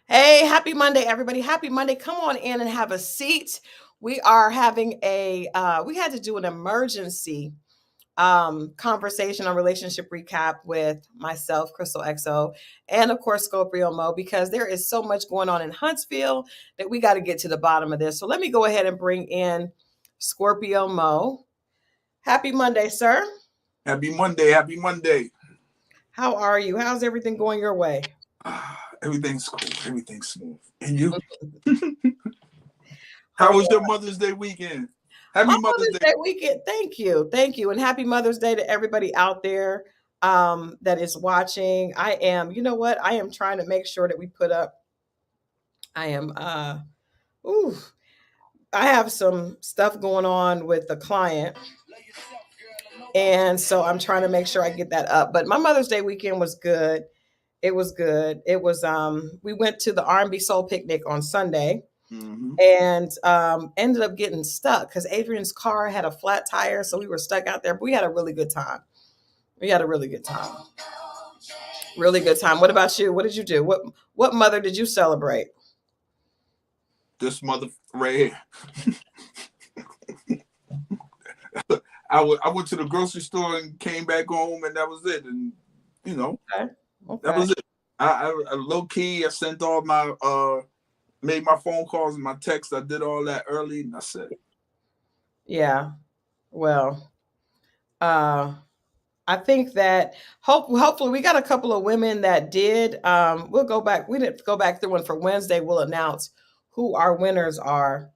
Hey, happy Monday, everybody. Happy Monday. Come on in and have a seat. We are having we had to do an emergency conversation on relationship recap with myself, Christal XO, and of course, Scorpio Moe, because there is so much going on in Huntsville that we got to get to the bottom of this. So let me go ahead and bring in Scorpio Moe. Happy Monday, sir. Happy Monday. Happy Monday. How are you? How's everything going your way? Everything's cool. Everything's smooth. And you? How was your Mother's Day weekend? My Happy Mother's Mother's Day. Day weekend. Thank you. Thank you. And happy Mother's Day to everybody out there that is watching. You know what? I am trying to make sure that we put up, I am, ooh, I have some stuff going on with the client. And so I'm trying to make sure I get that up. But my Mother's Day weekend was good. It was good. It was, we went to the R&B Soul Picnic on Sunday. And ended up getting stuck because Adrian's car had a flat tire, so we were stuck out there. But we had a really good time. We had a really good time. Really good time. What about you? What did you do? What mother did you celebrate? This mother right here. I went to the grocery store and came back home, and that was it. And Okay. That was it. I low key. I sent all my made my phone calls and my texts. I did all that early, and that's it. Yeah. Well, I think that hopefully we got a couple of women that did. We'll go back. We didn't go back through one for Wednesday. We'll announce who our winners are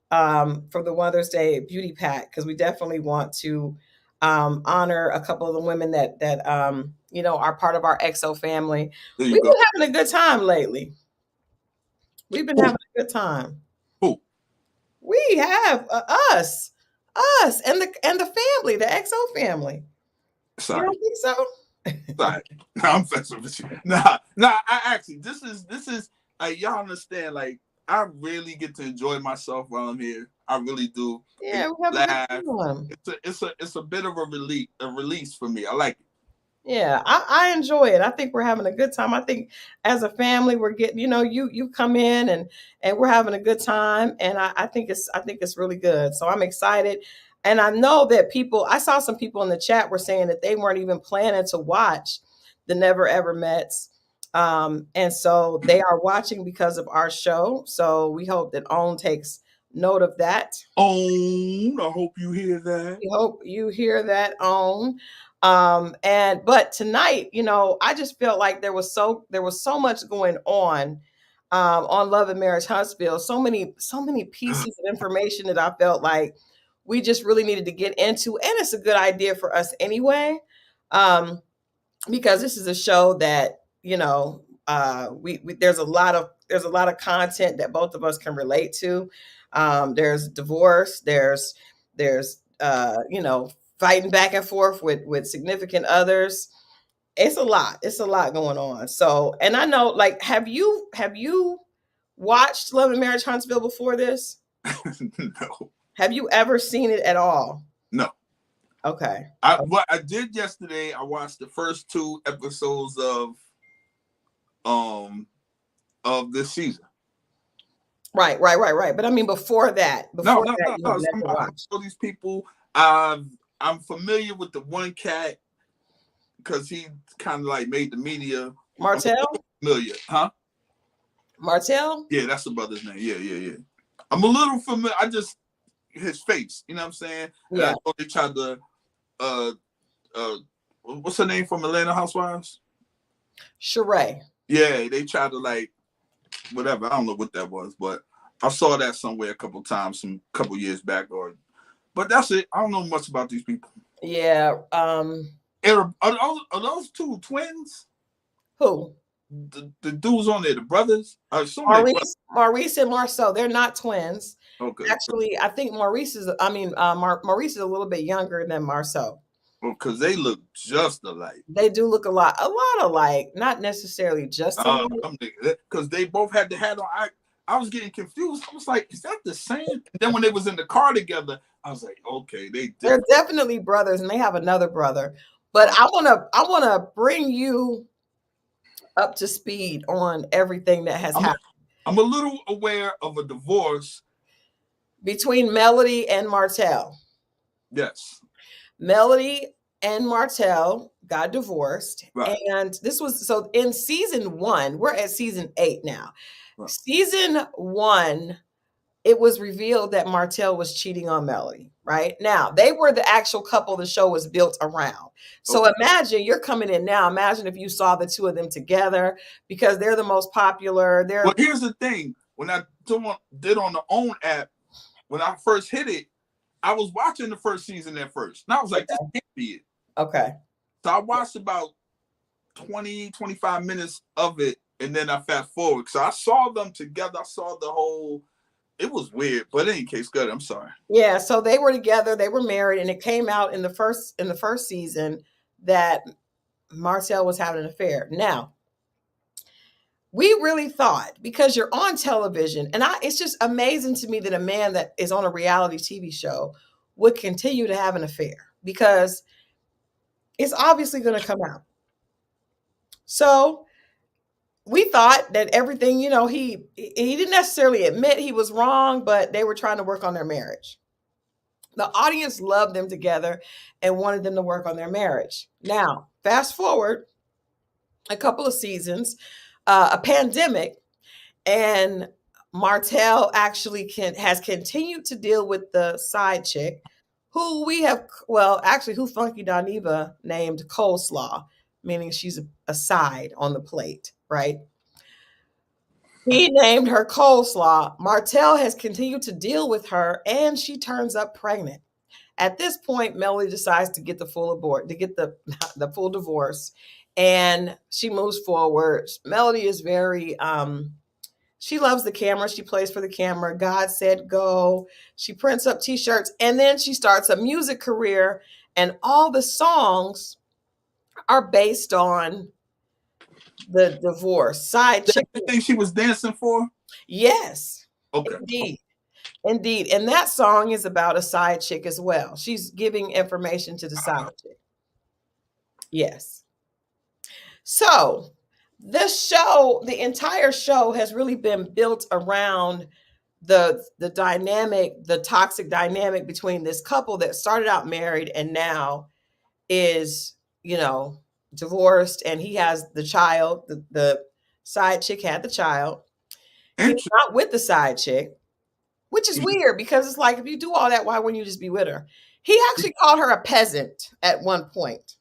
for the Mother's Day beauty pack because we definitely want to honor a couple of the women that are part of our XO family. We've been having a good time lately. We've been having a good time. Who? We have us and the family, the XO family. Sorry. You don't think so? Sorry. No, I'm messing with you. Nah. I actually, this is y'all understand. Like, I really get to enjoy myself while I'm here. I really do. Yeah, we have a good time. It's a bit of a release for me. I like it. Yeah, I enjoy it. I think we're having a good time. I think as a family, we're getting, you come in and we're having a good time. And I think it's really good. So I'm excited. And I know that I saw some people in the chat were saying that they weren't even planning to watch the Never Ever Mets. And so they are watching because of our show. So we hope that OWN takes note of that. OWN, I hope you hear that. We hope you hear that, OWN. But tonight, I just felt like there was so much going on Love Marriage Huntsville. So many pieces of information that I felt like we just really needed to get into, and it's a good idea for us anyway, because this is a show that we there's a lot of content that both of us can relate to. There's divorce. There's fighting back and forth with significant others. It's a lot. It's a lot going on. So, and I know, like, have you watched Love and Marriage Huntsville before this? No. Have you ever seen it at all? No. Okay. What I did yesterday, I watched the first 2 episodes of this season. Right. But I mean, before that, no. I told these people I'm familiar with the one cat because he kind of like made the media. Martel? Familiar, huh? Martel? Yeah, that's the brother's name. Yeah. I'm a little familiar. I just his face, you know what I'm saying? Yeah. And I thought they tried to what's her name from Atlanta Housewives? Sheree. Yeah, they tried to like whatever. I don't know what that was, but I saw that somewhere a couple times, couple years back. But that's it. I don't know much about these people. Yeah. Are those 2 twins? Who? The dudes on there, the brothers. Maurice and Marceau. They're not twins. Okay. Actually, I think Maurice is Maurice is a little bit younger than Marceau. Well, because they look just alike. They do look a lot alike. Not necessarily just alike. Because they both had the hat on. I was getting confused. I was like, is that the same? And then when they was in the car together, I was like, okay, they're definitely brothers, and they have another brother. But I wanna bring you up to speed on everything that has I'm happened I'm a little aware of a divorce. between Melody and Martel. Yes. Melody and Martel got divorced. Right. And this was so in season one, we're at season 8 now. Right. Season one, it was revealed that Martel was cheating on Melody, right? Now, they were the actual couple the show was built around. So Okay. imagine you're coming in now. Imagine if you saw the two of them together because they're the most popular. Well, They're here's the thing. When I did on the OWN app, when I first hit it, I was watching the first season at first. And I was like, this can't be it. okay. So I watched about 20, 25 minutes of it, and then I fast forward. So I saw them together. I saw the whole, it was weird. But in any case, good. I'm sorry. Yeah, so they were together, they were married, and it came out in the first season that Marcel was having an affair. Now, we really thought because you're on television, and it's just amazing to me that a man that is on a reality TV show would continue to have an affair because it's obviously going to come out. So we thought that everything, he didn't necessarily admit he was wrong, but they were trying to work on their marriage. The audience loved them together and wanted them to work on their marriage. Now, fast forward a couple of seasons, a pandemic, and Martel actually has continued to deal with the side chick, who we have, well, actually, who Funky Doniva named Coleslaw, meaning she's a side on the plate, right? He named her Coleslaw. Martel has continued to deal with her, and she turns up pregnant. At this point, Melody decides to get the full abort, to get the full divorce, and she moves forward. Melody is very she loves the camera. She plays for the camera. God said go. She prints up t-shirts, and then she starts a music career, and all the songs are based on the divorce. Side That's chick. the thing she was dancing for? Yes. Okay. Indeed. Indeed. And that song is about a side chick as well. She's giving information to the side chick. Yes. So the entire show has really been built around the dynamic, the toxic dynamic between this couple that started out married and now is, divorced, and he has the child. The side chick had the child. He's not with the side chick, which is weird because it's like if you do all that, why wouldn't you just be with her? He actually called her a peasant at one point.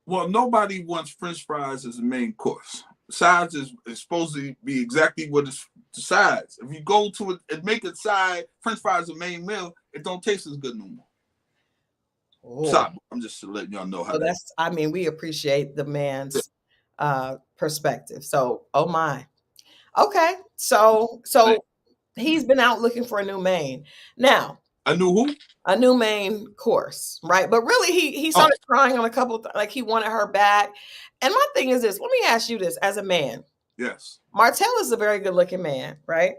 Well, nobody wants French fries as a main course. Sides is supposed to be exactly what it's sides. If you go to it and make it side French fries a main meal, it don't taste as good no more. Oh. Sorry, I'm just letting y'all know how that's. I mean, we appreciate the man's perspective. So, oh my, okay. So he's been out looking for a new main. Now, a new who? A new main course, right? But really, he started crying on a couple, like he wanted her back. And my thing is this: let me ask you this, as a man. Yes. Martel is a very good looking man, right?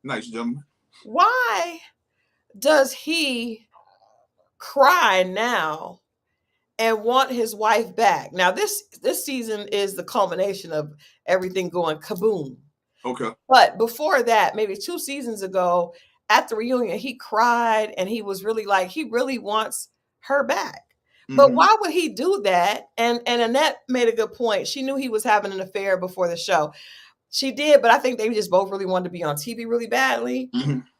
Nice gentleman. Why does he cry now and want his wife back? Now, this season is the culmination of everything going kaboom. Okay. But before that, maybe 2 seasons ago, at the reunion, he cried and he was really like, he really wants her back. But why would he do that? And Annette made a good point. She knew he was having an affair before the show. She did, but I think they just both really wanted to be on TV really badly.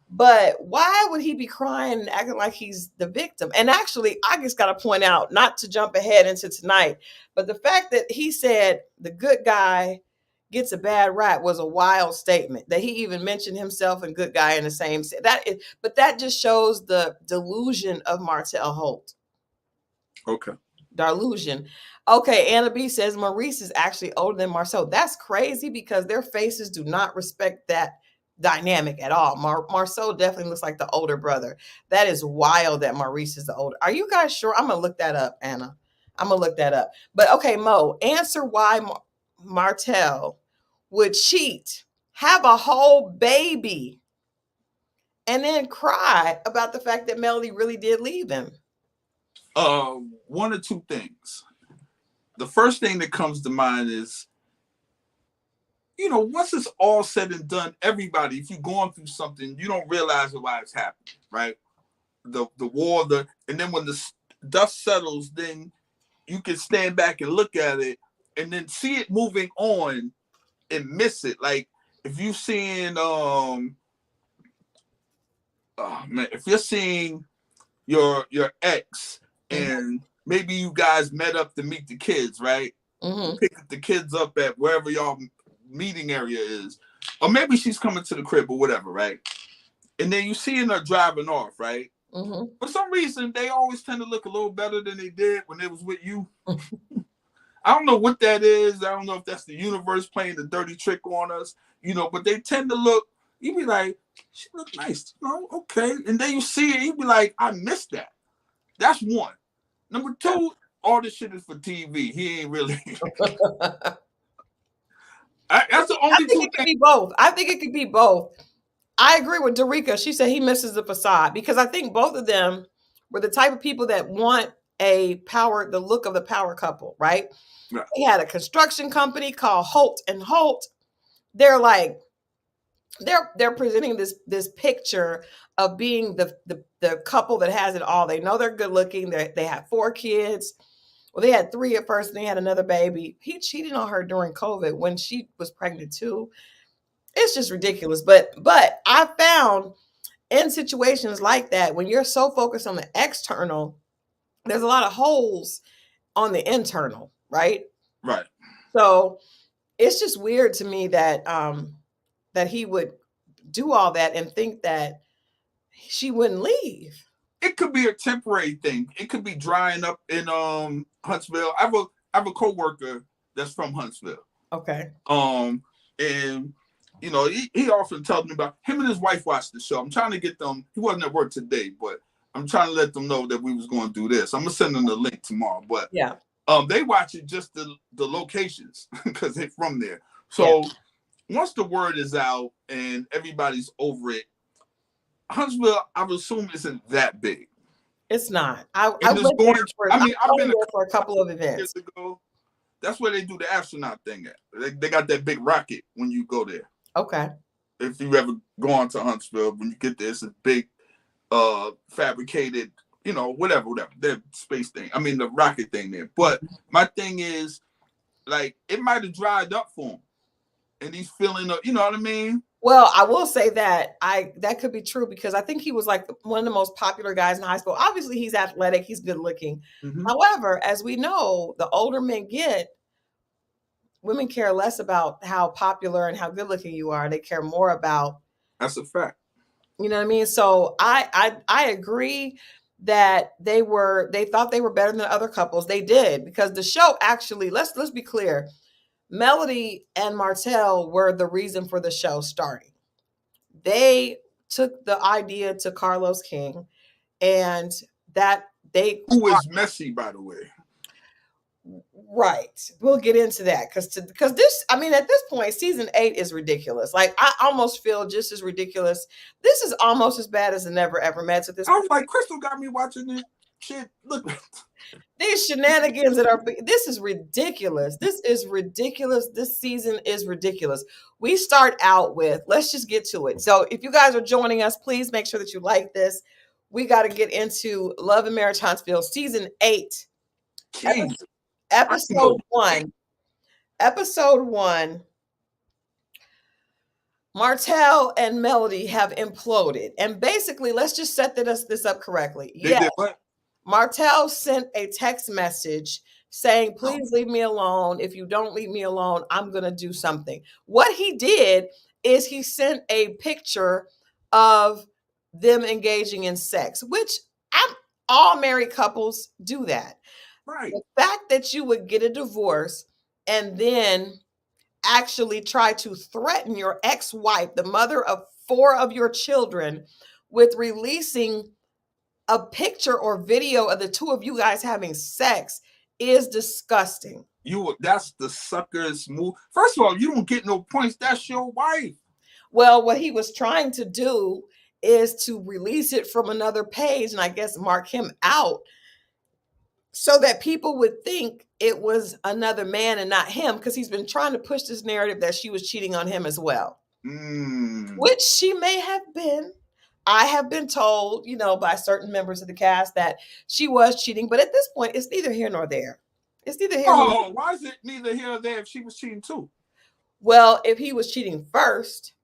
But why would he be crying and acting like he's the victim? And actually, I just got to point out, not to jump ahead into tonight, but the fact that he said the good guy gets a bad rap was a wild statement. That he even mentioned himself and good guy in the same. But that just shows the delusion of Martel Holt. Okay. Delusion. Okay, Anna B says Maurice is actually older than Marcel. That's crazy because their faces do not respect that dynamic at all. Marcel definitely looks like the older brother. That is wild that Maurice is the older. Are you guys sure? I'm gonna look that up, Anna. I'm gonna look that up. But okay, Mo, answer why Martel would cheat, have a whole baby, and then cry about the fact that Melody really did leave him. One or two things. The first thing that comes to mind is once it's all said and done, everybody, if you're going through something, you don't realize why it's happening, right? The war, and then when the dust settles, then you can stand back and look at it and then see it moving on and miss it. Like if you're seeing if you're seeing your ex and maybe you guys met up to meet the kids, right? Mm-hmm. Pick the kids up at wherever y'all meeting area is, or maybe she's coming to the crib or whatever, right? And then you seeing her driving off, right? Mm-hmm. For some reason, they always tend to look a little better than they did when they was with you. I don't know what that is. I don't know if that's the universe playing the dirty trick on us, but they tend to look, you be like, she look nice, okay. And then you see it, you be like, I missed that. That's one. Number two, all this shit is for TV. He ain't really. That's the only two things. Be both. I think it could be both. I agree with Derica. She said he misses the facade because I think both of them were the type of people that want the look of the power couple, right? Yeah. They had a construction company called Holt and Holt. They're like, they're presenting this picture of being the couple that has it all. They know they're good looking. They have 4 kids. Well, they had 3 at first, and they had another baby. He cheated on her during COVID when she was pregnant too. It's just ridiculous. But I found in situations like that, when you're so focused on the external, there's a lot of holes on the internal, right? Right. So it's just weird to me that that he would do all that and think that she wouldn't leave. It could be a temporary thing. It could be drying up in Huntsville. I have a coworker that's from Huntsville. Okay. And he often tells me about him and his wife watched the show. I'm trying to get them. He wasn't at work today, but I'm trying to let them know that we was going to do this. I'm gonna send them the link tomorrow. But yeah, they watch it just the locations because they're from there. So once the word is out and everybody's over it, Huntsville, I would assume, isn't that big. It's not. I've been there for a couple of events. Ago. That's where they do the astronaut thing at. They got that big rocket when you go there. Okay. If you ever gone to Huntsville, when you get there, it's a big fabricated, whatever, that space thing. I mean, the rocket thing there. But my thing is, like, it might have dried up for him. And he's feeling, you know what I mean? Well, I will say that that could be true because I think he was like one of the most popular guys in high school. Obviously, he's athletic, he's good looking. Mm-hmm. However, as we know, the older men get, women care less about how popular and how good looking you are. They care more about. That's a fact. You know what I mean? So I agree that they thought they were better than other couples. They did, because the show actually, let's be clear. Melody and Martel were the reason for the show starting. They took the idea to Carlos King, and who is messy, by the way. Right. We'll get into that because this, I mean, at this point, season 8 is ridiculous. Like, I almost feel just as ridiculous. This is almost as bad as the Never Ever Mets at this point. I was like, Christal got me watching this shit. Look. These shenanigans this is ridiculous. This is ridiculous. This season is ridiculous. We start out with, let's just get to it. So if you guys are joining us, please make sure that you like this. We got to get into Love Marriage Huntsville, season 8. Episode 1. Episode 1. Martel and Melody have imploded. And basically, let's just set this up correctly. Yes. Martel sent a text message saying, please leave me alone. If you don't leave me alone, I'm going to do something. What he did is he sent a picture of them engaging in sex, which all married couples do that. Right. The fact that you would get a divorce and then actually try to threaten your ex-wife, the mother of 4 of your children, with releasing a picture or video of the 2 of you guys having sex is disgusting. That's the sucker's move. First of all, you don't get no points. That's your wife. Well, what he was trying to do is to release it from another page and I guess mark him out. so that people would think it was another man and not him, because he's been trying to push this narrative that she was cheating on him as well, which she may have been. I have been told, by certain members of the cast that she was cheating, but at this point, it's neither here nor there. It's neither here nor there. Why is it neither here nor there if she was cheating too? Well, if he was cheating first,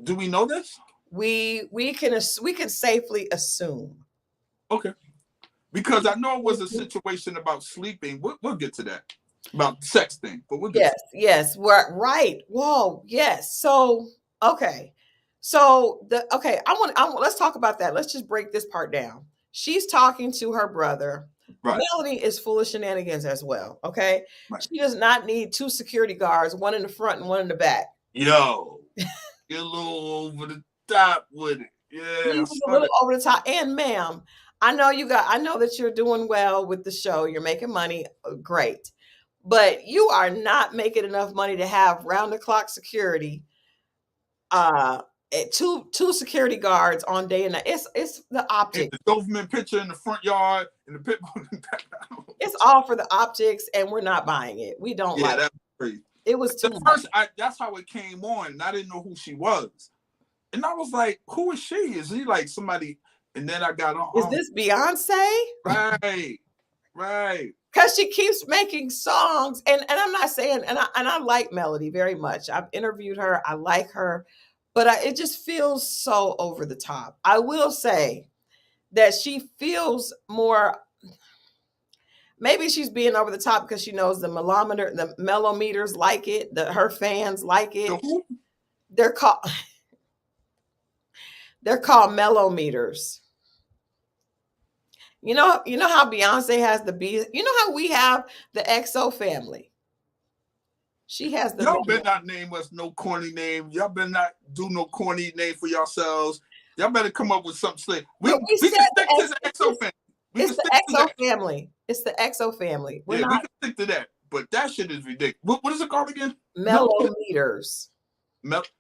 do we know this? We can safely assume. Okay, because I know it was a situation about sleeping. We'll get to that, about sex thing, but we'll get yes, right. Whoa, yes. So okay. So let's talk about that. Let's just break this part down. She's talking to her brother. Right. Melody is full of shenanigans as well. Okay. Right. She does not need 2 security guards, one in the front and one in the back. Yo, you're a little over the top with it. Yeah. He was a little over the top. And ma'am, I know that you're doing well with the show. You're making money. Great. But you are not making enough money to have round the clock security. Two security guards on day and night. It's the optics. The Doberman picture in the front yard and the pit bull in the back. It's all for the optics, and we're not buying it. We don't like it. That's crazy. It was too much. That's how it came on, and I didn't know who she was. And I was like, who is she? Is he like somebody? And then I got on. Is this Beyonce? Right. Because she keeps making songs. And I'm not saying, and I like Melody very much. I've interviewed her. I like her. But it just feels so over the top. I will say that she feels more, maybe she's being over the top because she knows the mellometers like it, her fans like it. They're called mellometers. You know how Beyonce has the B, you know how we have the XO family. She has the. Y'all better not name us no corny name. Y'all better not do no corny name for yourselves. Y'all better come up with something slick. We can stick to the XO family. It's the XO family. It's the XO family. We can stick to that. But that shit is ridiculous. What is it called again? Mellometers.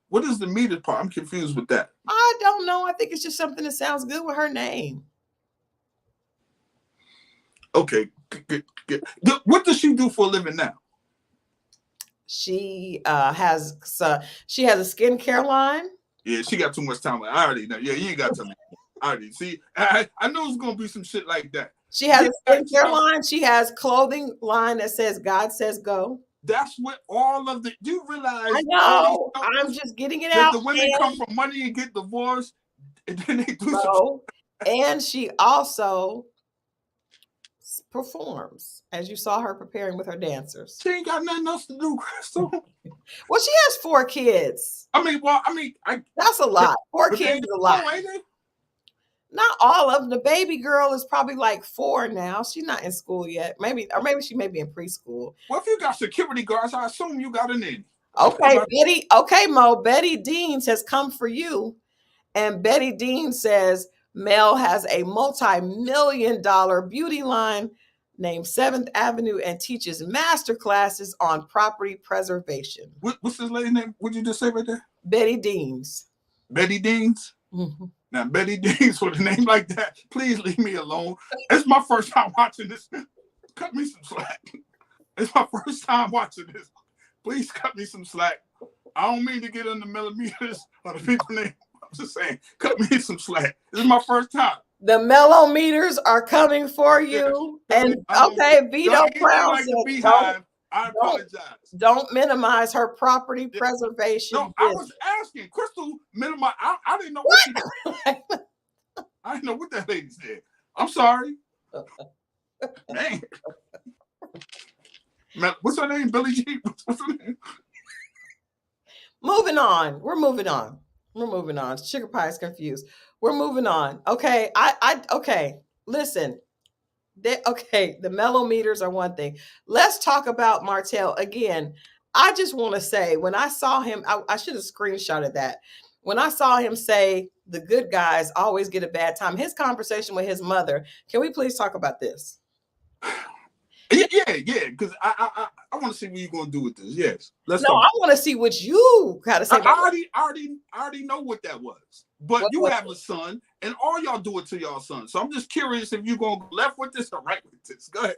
What is the meter part? I'm confused with that. I don't know. I think it's just something that sounds good with her name. Okay. What does she do for a living now? She has a skincare line. Yeah, she got too much time. I already know. Yeah, you ain't got to tell me. I already see. I know it's gonna be some shit like that. She has a skincare line. She has clothing line that says "God says go." That's what all of the. Do you realize? I know. I'm just getting it out. The women come from money and get divorced, and then they do some. And she also performs, as you saw her preparing with her dancers. She ain't got nothing else to do, Christal. Well, she has 4 kids. That's a lot. 4 kids is a lot. Not all of them. The baby girl is probably like 4 now. She's not in school yet. Maybe she may be in preschool. Well, if you got security guards, I assume you got a nanny. Okay, Mo. Betty Deans has come for you, and Betty Dean says Mel has a multi-million-dollar beauty line named 7th Avenue and teaches master classes on property preservation. What's this lady's name? What did you just say right there? Betty Deans. Betty Deans? Mm-hmm. Now, Betty Deans with a name like that, please leave me alone. It's my first time watching this. Cut me some slack. It's my first time watching this. Please cut me some slack. I don't mean to get on the millimeters or the people name. I'm just saying, cut me some slack. This is my first time. The mellometers are coming for you. Yeah. And Vito Brown said, I apologize. Don't minimize her property preservation. No, I was asking. Christal minimize. I didn't know what she did. I didn't know what that lady said. I'm sorry. Man. What's her name? Billie G? What's her name? Moving on. We're moving on. Sugar Pie is confused. We're moving on. Okay. Okay. Listen. The mellometers are one thing. Let's talk about Martel again. I just want to say, when I saw him, I should have screenshotted that. When I saw him say the good guys always get a bad time, his conversation with his mother. Can we please talk about this? Yeah. Because I want to see what you're going to do with this. Yes. I want to see what you got to say. I already know what that was. But you have a son, and all y'all do it to y'all son. So I'm just curious if you're going to go left with this or right with this. Go ahead.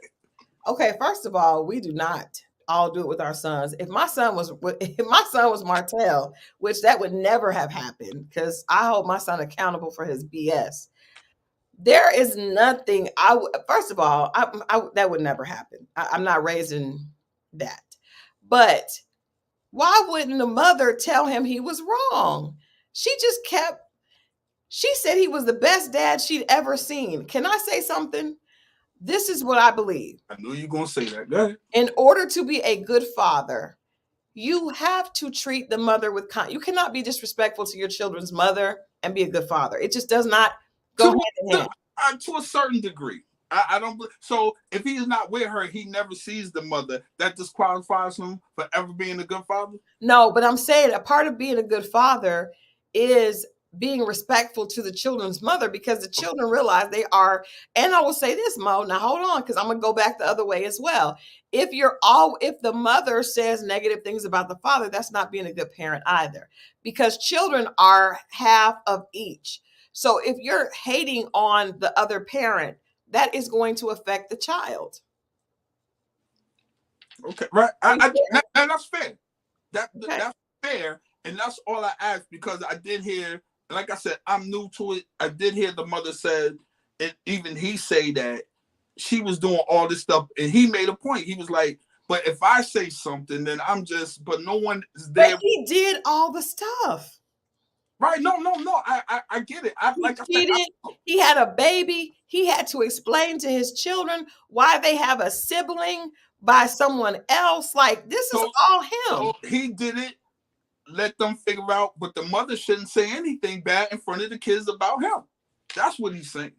Okay, first of all, we do not all do it with our sons. If my son was if my son was Martel, which that would never have happened because I hold my son accountable for his BS. There is nothing I would. First of all, that would never happen. I'm not raising that. But why wouldn't the mother tell him he was wrong? She just kept. She said he was the best dad she'd ever seen. Can I say something? This is what I believe. I knew you were gonna say that. Go ahead. In order to be a good father, you have to treat the mother with you cannot be disrespectful to your children's mother and be a good father. It just does not go hand in hand. To a certain degree. I don't. So if he's not with her, he never sees the mother. That disqualifies him for ever being a good father. No, but I'm saying a part of being a good father is being respectful to the children's mother because the children realize they are. And I will say this, Mo. Now hold on, because I'm gonna go back the other way as well. If the mother says negative things about the father, that's not being a good parent either, because children are half of each. So if you're hating on the other parent, that is going to affect the child. Okay, right. That's fair. That's fair, and that's all I asked because I did hear, like I said, I'm new to it. I did hear the mother said, and even he say that she was doing all this stuff, and he made a point. He was like, "But if I say something, then I'm just." But no one is there. But he did all the stuff. Right? No. I get it. He had a baby. He had to explain to his children why they have a sibling by someone else. Like this is all him. So he did it. Let them figure out, but the mother shouldn't say anything bad in front of the kids about him. That's what he's saying.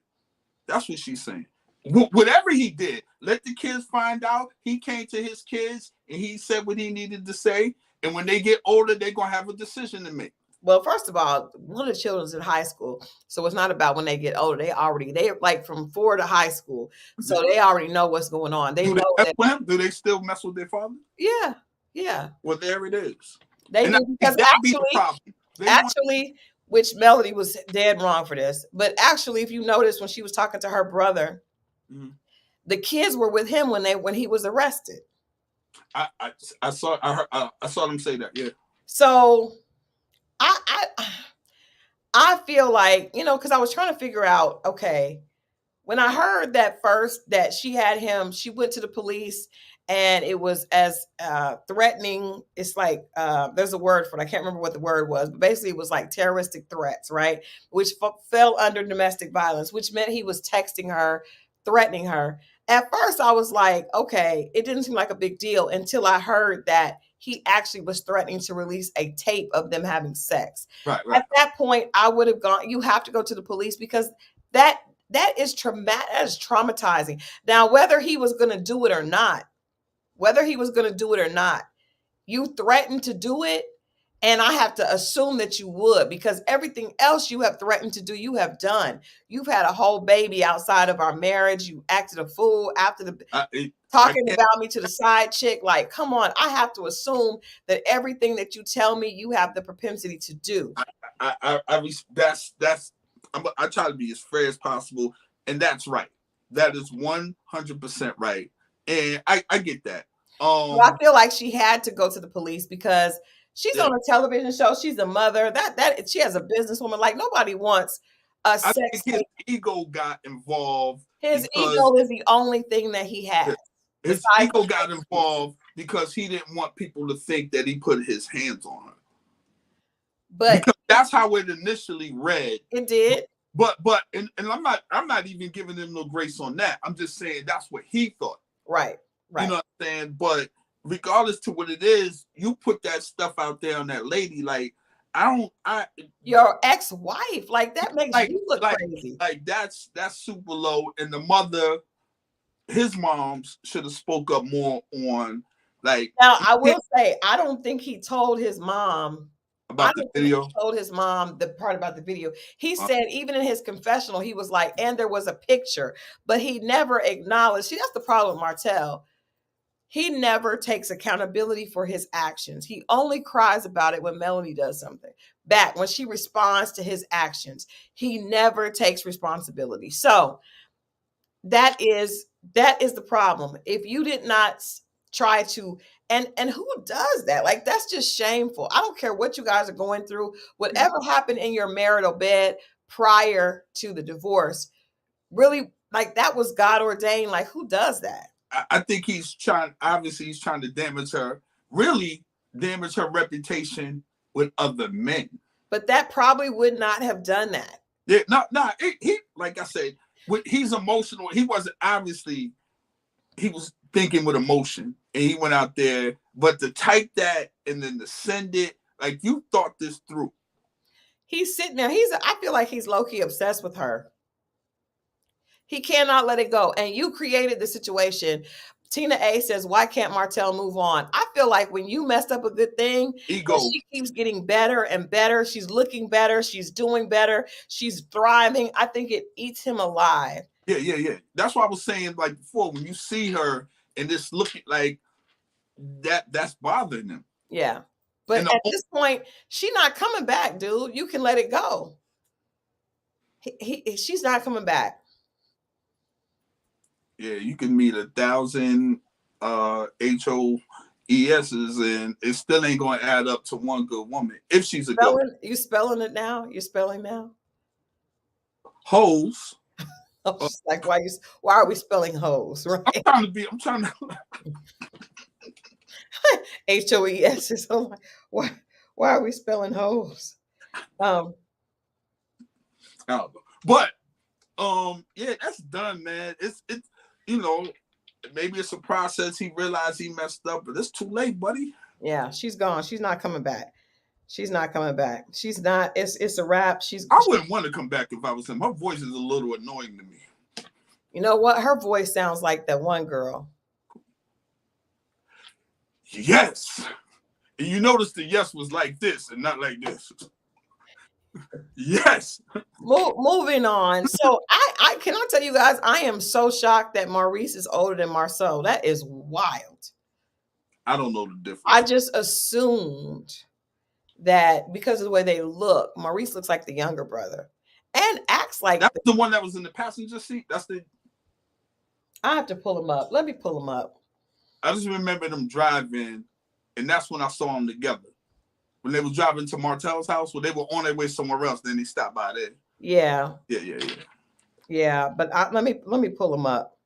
That's what she's saying. Whatever he did, let the kids find out. He came to his kids and he said what he needed to say. And when they get older, they're going to have a decision to make. Well, first of all, one of the children's in high school, so it's not about when they get older. They're like from 4 to high school, so they already know what's going on. They know that. Do they still mess with their father? Yeah. Well, there it is. They do because actually, which Melody was dead wrong for this, but actually, if you notice when she was talking to her brother, the kids were with him when he was arrested. I saw them say that. Yeah. So. I feel like, because I was trying to figure out, okay, when I heard that first that she had him, she went to the police and it was as threatening. It's like, there's a word for it. I can't remember what the word was, but basically it was like terroristic threats, right? Which fell under domestic violence, which meant he was texting her, threatening her. At first I was like, okay, it didn't seem like a big deal until I heard that he actually was threatening to release a tape of them having sex. Right. At that point, I would have gone, you have to go to the police because that is traumatic. That is traumatizing. Now, whether he was going to do it or not, you threatened to do it. And I have to assume that you would, because everything else you have threatened to do, you have done. You've had a whole baby outside of our marriage. You acted a fool after talking about me to the side chick. Like, come on. I have to assume that everything that you tell me, you have the propensity to do. I try to be as fair as possible. And that's right. That is 100% right. And I get that. Well, I feel like she had to go to the police because she's on a television show. She's a mother. That she has a businesswoman. Like nobody wants a sex. I think his ego got involved. His ego is the only thing that he has. His ego got involved because he didn't want people to think that he put his hands on her. But because that's how it initially read. It did. But I'm not even giving him no grace on that. I'm just saying that's what he thought. Right. You know what I'm saying? But regardless to what it is, you put that stuff out there on that lady, like your ex-wife, like that makes you look crazy. Like that's super low. And the mother, his moms should have spoke up more on like. Now I will say, I don't think he told his mom about the video. He told his mom the part about the video. He said even in his confessional, he was like, and there was a picture, but he never acknowledged. See, that's the problem with Martel. He never takes accountability for his actions. He only cries about it when Melody does something. Back when she responds to his actions, he never takes responsibility. So that is That is the problem. If you did not try to, and who does that? Like, that's just shameful. I don't care what you guys are going through, whatever happened in your marital bed prior to the divorce, really, like, that was God ordained. Like, who does that? I think obviously he's trying to really damage her reputation with other men. But that probably would not have done that. Yeah, he, like I said, he's emotional. He wasn't, obviously, he was thinking with emotion, and he went out there. But to type that and then to send it, like, you thought this through. He's sitting there. I feel like he's low-key obsessed with her. He cannot let it go. And you created the situation. Tina A says, why can't Martel move on? I feel like when you messed up a good thing, Ego. she keeps getting better and better. She's looking better. She's doing better. She's thriving. I think it eats him alive. Yeah. That's what I was saying, like, before, when you see her and this looking like that's bothering him. Yeah. But at this point, she's not coming back, dude. You can let it go. She's not coming back. Yeah, you can meet 1,000 HOESs and it still ain't going to add up to one good woman if she's a good one. You spelling it now? You're spelling now? Hoes. Oh, like, why are we spelling hoes? Right? I'm trying to. HOES. I'm like, why are we spelling hoes? I don't know. But yeah, that's done, man. It's maybe it's a process. He realized he messed up, but it's too late, buddy. Yeah, she's gone. She's not coming back. She's not coming back. She's not. It's a wrap. I wouldn't want to come back if I was him. Her voice is a little annoying to me. You know what? Her voice sounds like that one girl. Yes. And you notice the yes was like this and not like this. Yes. Moving on. So I can I tell you guys, I am so shocked that Maurice is older than Marceau. That is wild. I don't know the difference. I just assumed that because of the way they look, Maurice looks like the younger brother and acts like that's the one that was in the passenger seat. I have to pull him up. Let me pull him up. I just remember them driving, and that's when I saw them together. When they were driving to Martel's house, when they were on their way somewhere else, then they stopped by there. Yeah. Yeah. But let me pull them up.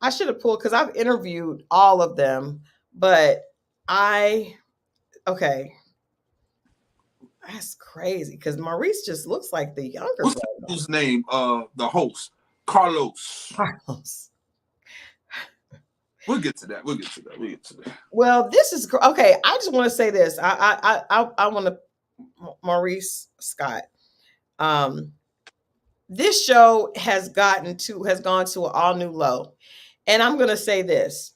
I should have pulled because I've interviewed all of them, but okay. That's crazy because Maurice just looks like the younger brother. What's his name? The host, Carlos. We'll get to that. Well, this is okay. I just want to say this. I want to Maurice Scott. This show has gone to an all new low, and I'm going to say this.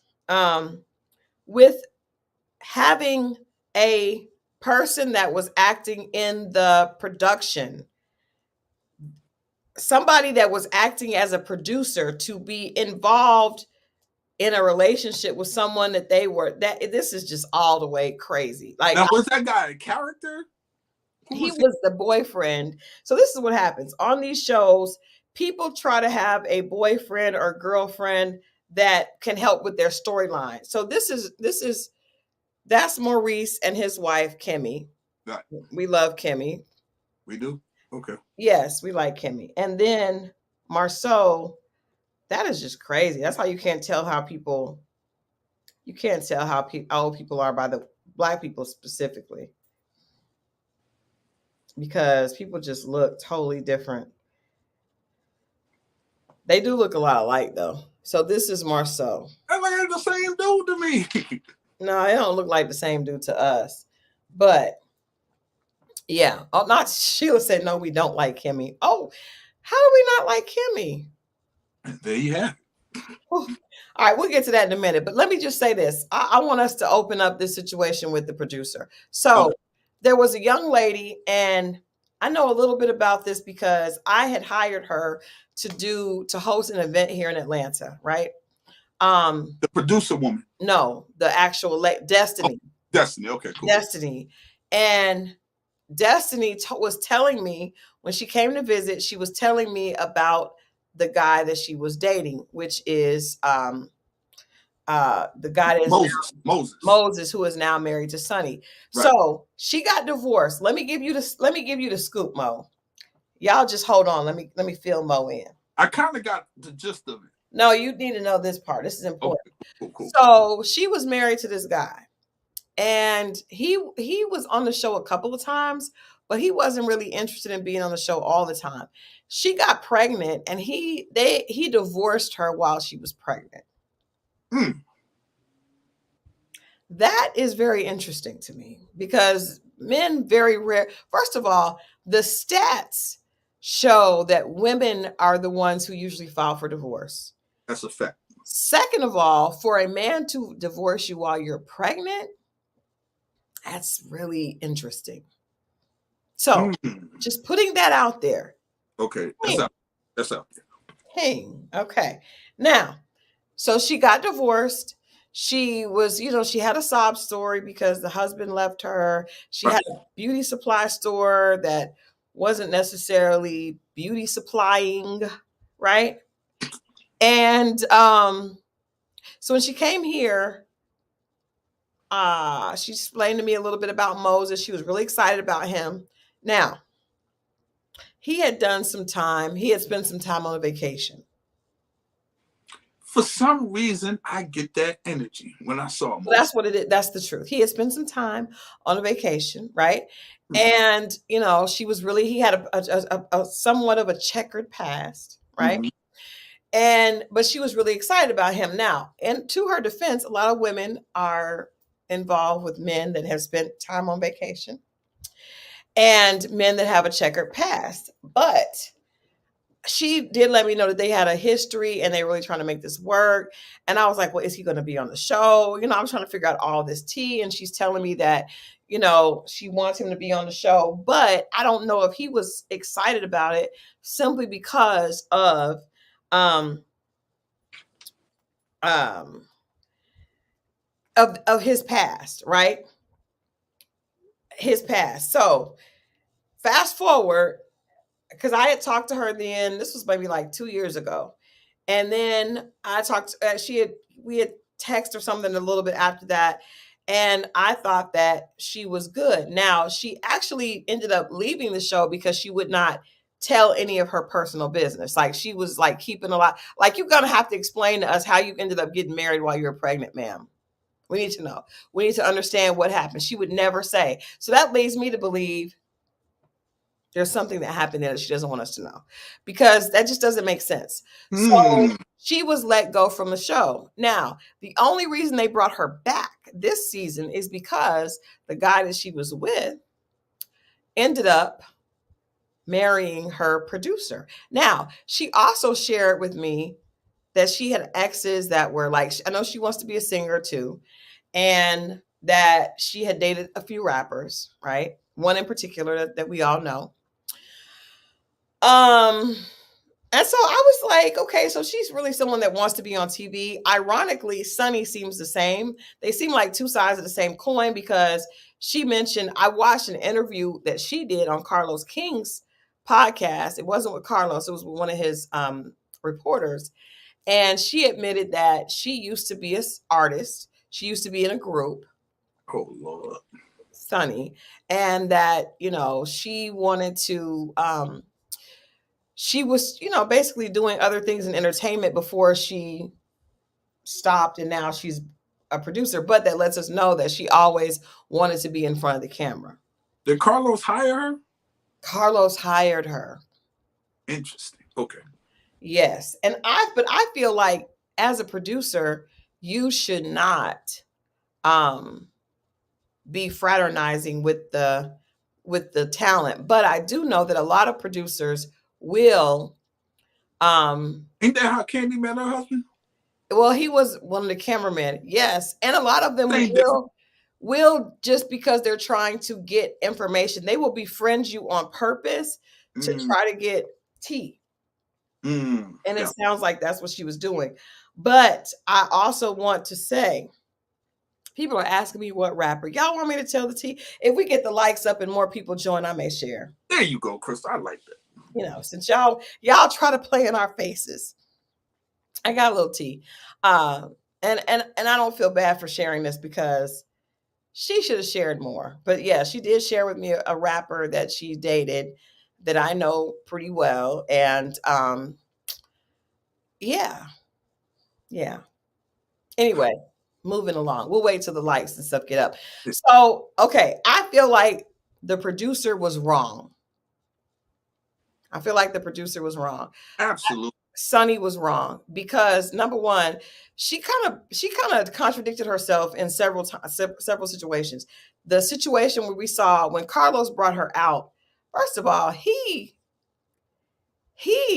With having a person that was acting in the production, somebody that was acting as a producer, to be involved in a relationship with someone that this is just all the way crazy. Like, now, was that guy a character? He was the boyfriend. So this is what happens on these shows. People try to have a boyfriend or girlfriend that can help with their storyline. So that's Maurice and his wife, Kimmy. Right. We love Kimmy. We do? Okay. Yes, we like Kimmy. And then Marceau, that is just crazy. That's how you can't tell how old people are by the Black people specifically. Because people just look totally different. They do look a lot alike, though. So this is Marceau. That look like the same dude to me. No, it don't look like the same dude to us. But yeah. Oh, not Sheila said, no, we don't like Kimmy. Oh, how do we not like Kimmy? There you have it. All right, we'll get to that in a minute. But let me just say this. I want us to open up this situation with the producer. So there was a young lady, and I know a little bit about this because I had hired her to host an event here in Atlanta, right? The producer woman. No, the actual Destiny. Oh, Destiny, okay, cool. Destiny. And Destiny was telling me when she came to visit, she was telling me about the guy that she was dating, which is the guy that is Moses, who is now married to Sonny. Right. So she got divorced. Let me give you the scoop, Mo. Y'all just hold on. Let me fill Mo in. I kind of got the gist of it. No, you need to know this part. This is important. Okay, cool. So she was married to this guy, and he was on the show a couple of times, but he wasn't really interested in being on the show all the time. She got pregnant, and he divorced her while she was pregnant. That is very interesting to me because men very rare. First of all, the stats show that women are the ones who usually file for divorce. That's a fact. Second of all, for a man to divorce you while you're pregnant, that's really interesting. So just putting that out there. Okay. That's out there. Hey, okay. Now, so she got divorced. She was, she had a sob story because the husband left her. She had a beauty supply store that wasn't necessarily beauty supplying, right? And so when she came here, she explained to me a little bit about Moses. She was really excited about him. Now, he had spent some time on a vacation. For some reason, I get that energy when I saw him. Well, that's what it is. That's the truth. He had spent some time on a vacation, right? And he had a somewhat of a checkered past, right? But she was really excited about him. Now, and to her defense, a lot of women are involved with men that have spent time on vacation and men that have a checkered past. But she did let me know that they had a history and they were really trying to make this work. And I was like, well, is he going to be on the show? I'm trying to figure out all this tea. And she's telling me that, she wants him to be on the show. But I don't know if he was excited about it simply because of his past, right? His past. So fast forward, because I had talked to her then, this was maybe like 2 years ago. And then I talked, we had texted or something a little bit after that. And I thought that she was good. Now, she actually ended up leaving the show because she would not tell any of her personal business. Like she was like keeping a lot, like you're going to have to explain to us how you ended up getting married while you were pregnant, ma'am. We need to know. We need to understand what happened. She would never say. So that leads me to believe there's something that happened there that she doesn't want us to know because that just doesn't make sense. So she was let go from the show. Now, the only reason they brought her back this season is because the guy that she was with ended up marrying her producer. Now, she also shared with me that she had exes that were like, I know she wants to be a singer too, and that she had dated a few rappers, right? One in particular that we all know. And so I was like, okay, so she's really someone that wants to be on TV. Ironically, Sonny seems the same. They seem like two sides of the same coin because she mentioned, I watched an interview that she did on Carlos King's podcast. It wasn't with Carlos, it was with one of his reporters. And she admitted that she used to be an artist. She used to be in a group. Oh, Lord. Sonny. And that, she wanted to, she was, basically doing other things in entertainment before she stopped. And now she's a producer. But that lets us know that she always wanted to be in front of the camera. Did Carlos hire her? Carlos hired her. Interesting. Okay. Yes. But I feel like as a producer, you should not be fraternizing with the talent. But I do know that a lot of producers will. Ain't that how Candy met her husband? Well, he was one of the cameramen. Yes. And a lot of them will just because they're trying to get information, they will befriend you on purpose to try to get tea. And it sounds like that's what she was doing. But I also want to say, people are asking me what rapper. Y'all want me to tell the tea? If we get the likes up and more people join, I may share. There you go, Christal. I like that. since y'all try to play in our faces, I got a little tea. And I don't feel bad for sharing this because she should have shared more. But yeah, she did share with me a rapper that she dated that I know pretty well. And yeah, yeah. Anyway, moving along. We'll wait till the lights and stuff get up. So, okay, I feel like the producer was wrong. I feel like the producer was wrong. Absolutely. Sunny was wrong because number one, she kind of contradicted herself in several situations. The situation where we saw when Carlos brought her out, first of all, he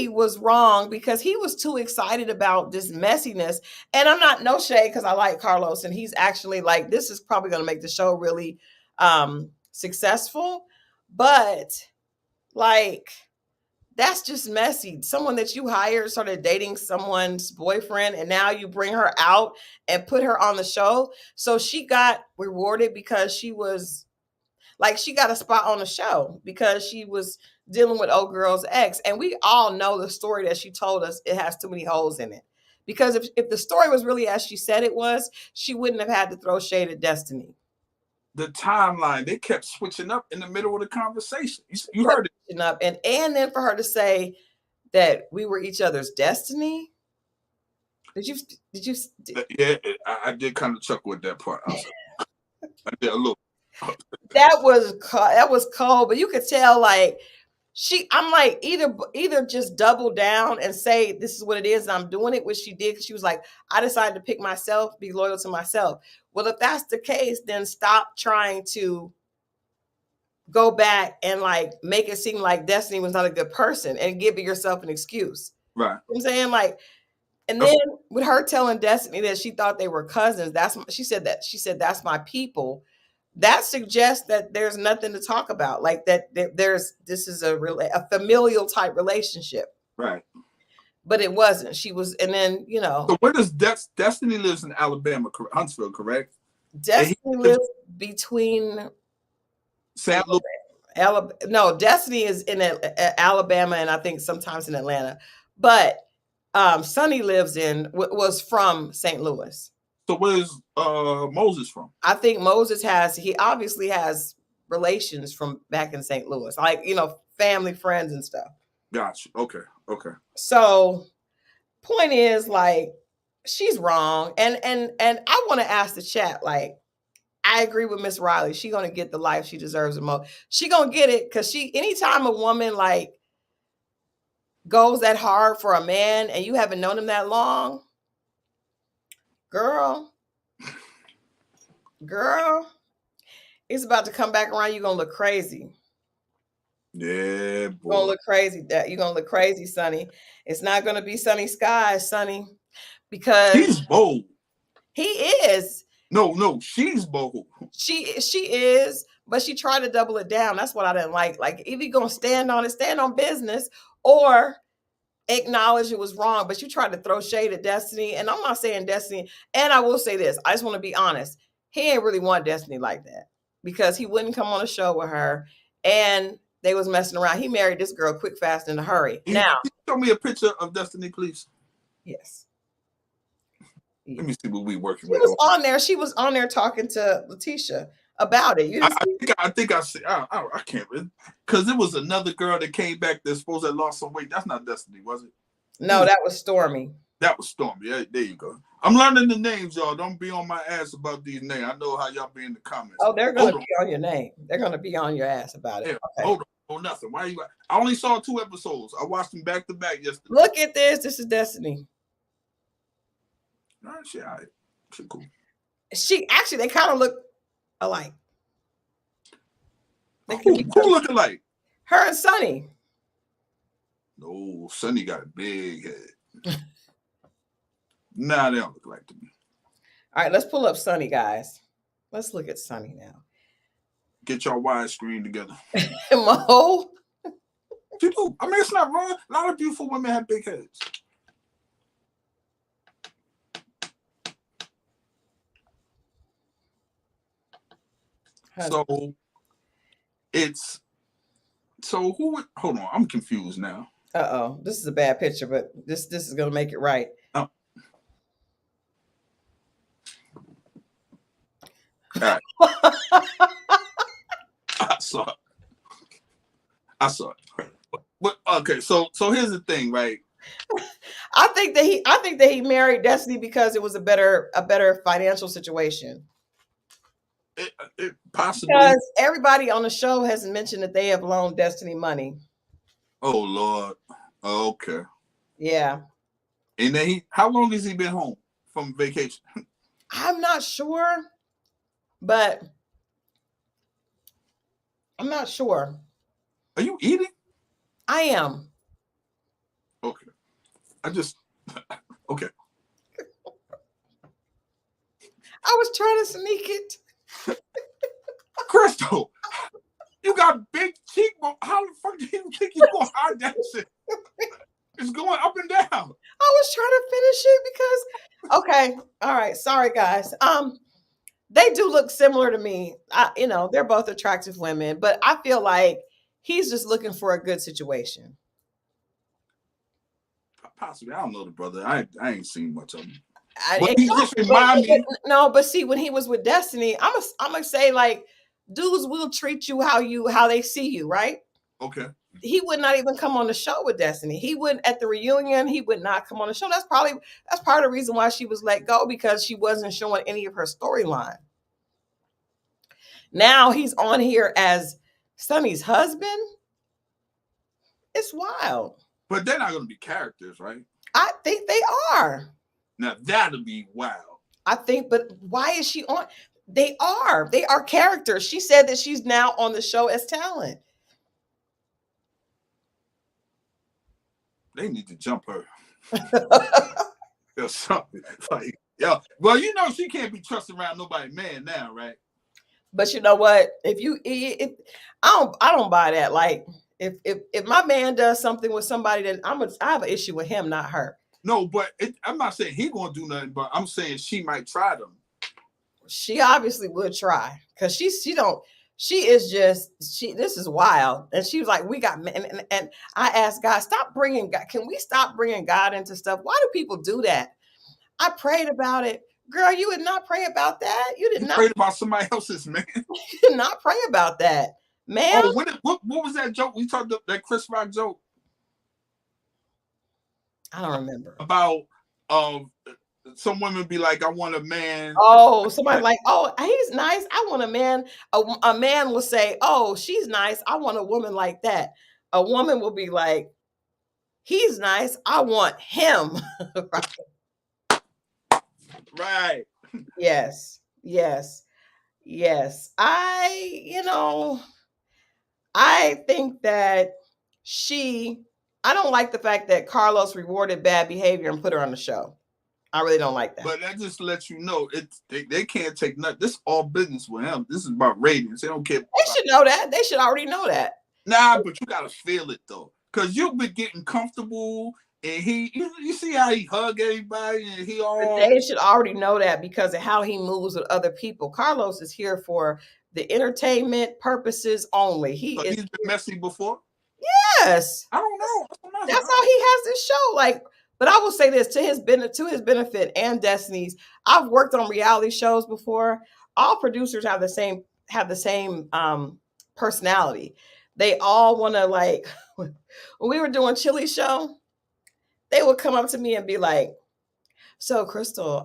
was wrong because he was too excited about this messiness. And I'm not no shade because I like Carlos and he's actually like this is probably going to make the show really successful, but like that's just messy. Someone that you hired started dating someone's boyfriend, and now you bring her out and put her on the show. So she got rewarded because she got a spot on the show because she was dealing with old girl's ex. And we all know the story that she told us, it has too many holes in it. Because if the story was really as she said it was, she wouldn't have had to throw shade at Destiny. The timeline, they kept switching up in the middle of the conversation. You heard it. Up. And then for her to say that we were each other's destiny. Did you? Yeah, I did kind of chuckle at that part. I did a little. That was cold, but you could tell like I'm like either just double down and say this is what it is and I'm doing it, which she did because she was like, I decided to pick myself, be loyal to myself. Well, if that's the case, then stop trying to go back and like make it seem like Destiny was not a good person and give yourself an excuse. Right. You know what I'm saying? Like, and then with her telling Destiny that she thought they were cousins, she said that's my people. That suggests that there's nothing to talk about, like that this is a familial type relationship. Right. But it wasn't. She was, and then So where does Destiny lives in Alabama, Huntsville, correct? Destiny lives between St. Louis. No, Destiny is in Alabama, and I think sometimes in Atlanta. But Sunny was from St. Louis. So where's Moses from? I think Moses he obviously has relations from back in St. Louis, like family, friends, and stuff. Gotcha. Okay. So, point is, like, she's wrong, and I want to ask the chat, like, I agree with Miss Riley. She's gonna get the life she deserves the most. She gonna get it because anytime a woman like goes that hard for a man and you haven't known him that long, girl, it's about to come back around. You're gonna look crazy. Yeah, boy. You're gonna look crazy. You're gonna look crazy, Sonny. It's not gonna be sunny skies, Sonny, because he's bold. He is. No, she's bold. She is, but she tried to double it down. That's what I didn't like. Like, if you're gonna stand on business, or acknowledge it was wrong. But you tried to throw shade at Destiny, and I'm not saying Destiny. And I will say this: I just want to be honest. He ain't really want Destiny like that because he wouldn't come on a show with her, and they was messing around. He married this girl quick, fast, in a hurry. Now, show me a picture of Destiny, please. Yes. Let me see what we working with. She was on there talking to Tisha about it. I think I see. I can't really, because it was another girl that came back that supposed to lost some weight. That's not Destiny, was it? No, that was Stormy. That was Stormy. Yeah, there you go. I'm learning the names, y'all. Don't be on my ass about these names. I know how y'all be in the comments. Oh, they're gonna be on your name. They're gonna be on your ass about it. Yeah, okay. Hold on. Oh, nothing. Why you? I only saw 2 episodes. I watched them back to back yesterday. Look at this. This is Destiny. All right, she all right. She cool. They kind of look alike. Who look alike? Her and Sunny. No, Sunny got a big head. Nah, they don't look like to me. All right, let's pull up Sunny, guys. Let's look at Sunny now. Get your widescreen together. Mo. She do. I mean, it's not wrong. A lot of beautiful women have big heads. So it's So who? Hold on, I'm confused now. Uh-oh, this is a bad picture, but this is gonna make it right. Oh, all right. I saw it. I saw it. But okay, so here's the thing, right? I think that he married Destiny because it was a better financial situation. It possibly. Because everybody on the show has mentioned that they have loaned Destiny money. Oh Lord. Okay. Yeah. And then how long has he been home from vacation? I'm not sure, but I'm not sure. Are you eating? I am. Okay. I just okay. I was trying to sneak it. Christal, you got big cheekbone. How the fuck do you think you're gonna hide that shit? It's going up and down. I was trying to finish it because okay, all right, sorry guys. They do look similar to me. They're both attractive women, but I feel like he's just looking for a good situation. Possibly, I don't know the brother. I ain't seen much of him. But he just remind me. No, but see, when he was with Destiny, I'm gonna say like, dudes will treat you how they see you, right? Okay. He would not even come on the show with Destiny. He wouldn't at the reunion. He would not come on the show. That's part of the reason why she was let go, because she wasn't showing any of her storyline. Now he's on here as Sonny's husband. It's wild. But they're not going to be characters, right? I think they are. Now that'll be wild. I think, but why is she on? They are. They are characters. She said that she's now on the show as talent. They need to jump her. Or something. Like, yeah. Well, she can't be trusted around nobody man now, right? But you know what? I don't buy that. Like, if my man does something with somebody, then I have an issue with him, not her. No, but I'm not saying he gonna do nothing, but I'm saying she might try them. She obviously would try, because she this is wild. And she was like, we got and I asked God, can we stop bringing God into stuff? Why do people do that? I prayed about it. Girl, you would not pray about that. You did not prayed about somebody else's man. You did not pray about that, man. Oh, what was that joke we talked about? That Chris Rock joke? I don't remember. About some women be like, I want a man. Oh, somebody like, oh, he's nice. I want a man. A man will say, oh, she's nice. I want a woman like that. A woman will be like, he's nice. I want him. Right. Yes. I think that I don't like the fact that Carlos rewarded bad behavior and put her on the show. I really don't like that. But that just lets you know they can't take nothing. This is all business with him. This is about ratings. They don't care. They should know that. They should already know that. Nah, but you gotta feel it though, because you'll be getting comfortable, and you see how he hug everybody, and They should already know that because of how he moves with other people. Carlos is here for the entertainment purposes only. He's been messy before. Yes, I don't know. That's how he has this show. Like, but I will say this to his benefit and Destiny's. I've worked on reality shows before. All producers have the same personality. They all want to, like, when we were doing Chili Show, they would come up to me and be like, "So Christal,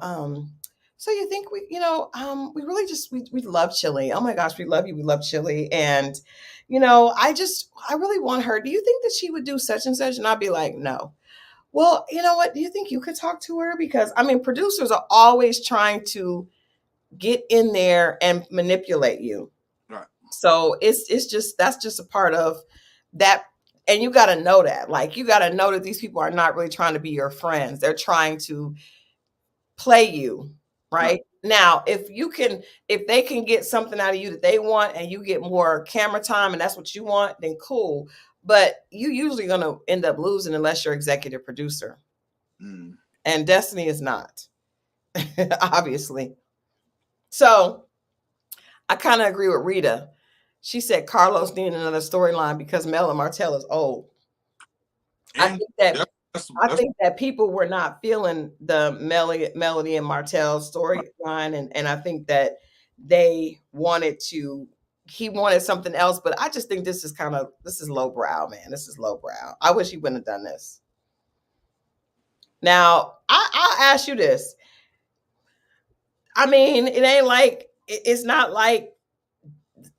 so you think we really just we love Chili. Oh my gosh, we love you. We love Chili. And I really want her. Do you think that she would do such and such?" And I'd be like, "No." Well, you know what? Do you think you could talk to her? Because producers are always trying to get in there and manipulate you. Right. So that's just a part of that. And you got to know that. Like, you got to know that these people are not really trying to be your friends. They're trying to play you. Right. Now, if they can get something out of you that they want, and you get more camera time and that's what you want, then cool. But you usually going to end up losing unless you're executive producer. And Destiny is not, obviously. So I kind of agree with Rita. She said Carlos needed another storyline because Mel and Martel is old. I And think that I that's think that people were not feeling the Melody and Martel storyline, and I think that they wanted to. He wanted something else, but I just think this is lowbrow, man. This is lowbrow. I wish he wouldn't have done this. Now, I'll ask you this. I mean, it's not like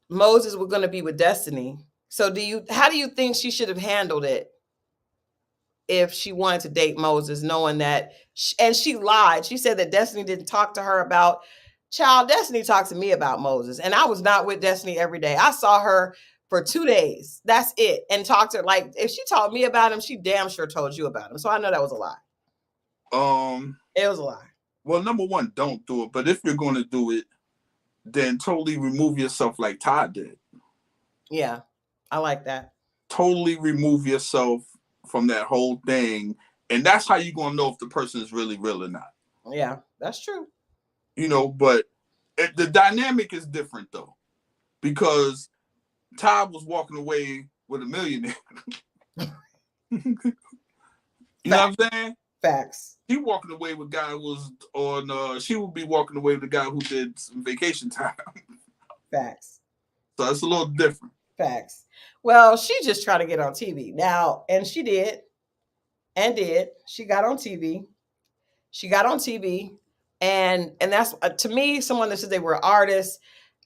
Moses was going to be with Destiny. So how do you think she should have handled it if she wanted to date Moses, knowing that, and she lied. She said that Destiny didn't talk to her about, child, Destiny talked to me about Moses, and I was not with Destiny every day. I saw her for 2 days. That's it. And talked to her. Like, if she told me about him, she damn sure told you about him. So I know that was a lie. It was a lie. Well, number one, don't do it. But if you're going to do it, then totally remove yourself like Todd did. Yeah, I like that. Totally remove yourself from that whole thing. And that's how you're going to know if the person is really real or not. Yeah, that's true. You know, but the dynamic is different, though. Because Todd was walking away with a millionaire. You know what I'm saying? Facts. He walking away with a guy who was on, she would be walking away with a guy who did some vacation time. Facts. So it's a little different. Facts. Well, she just tried to get on TV now, and she did. She got on TV. And that's, to me, someone that said they were artists.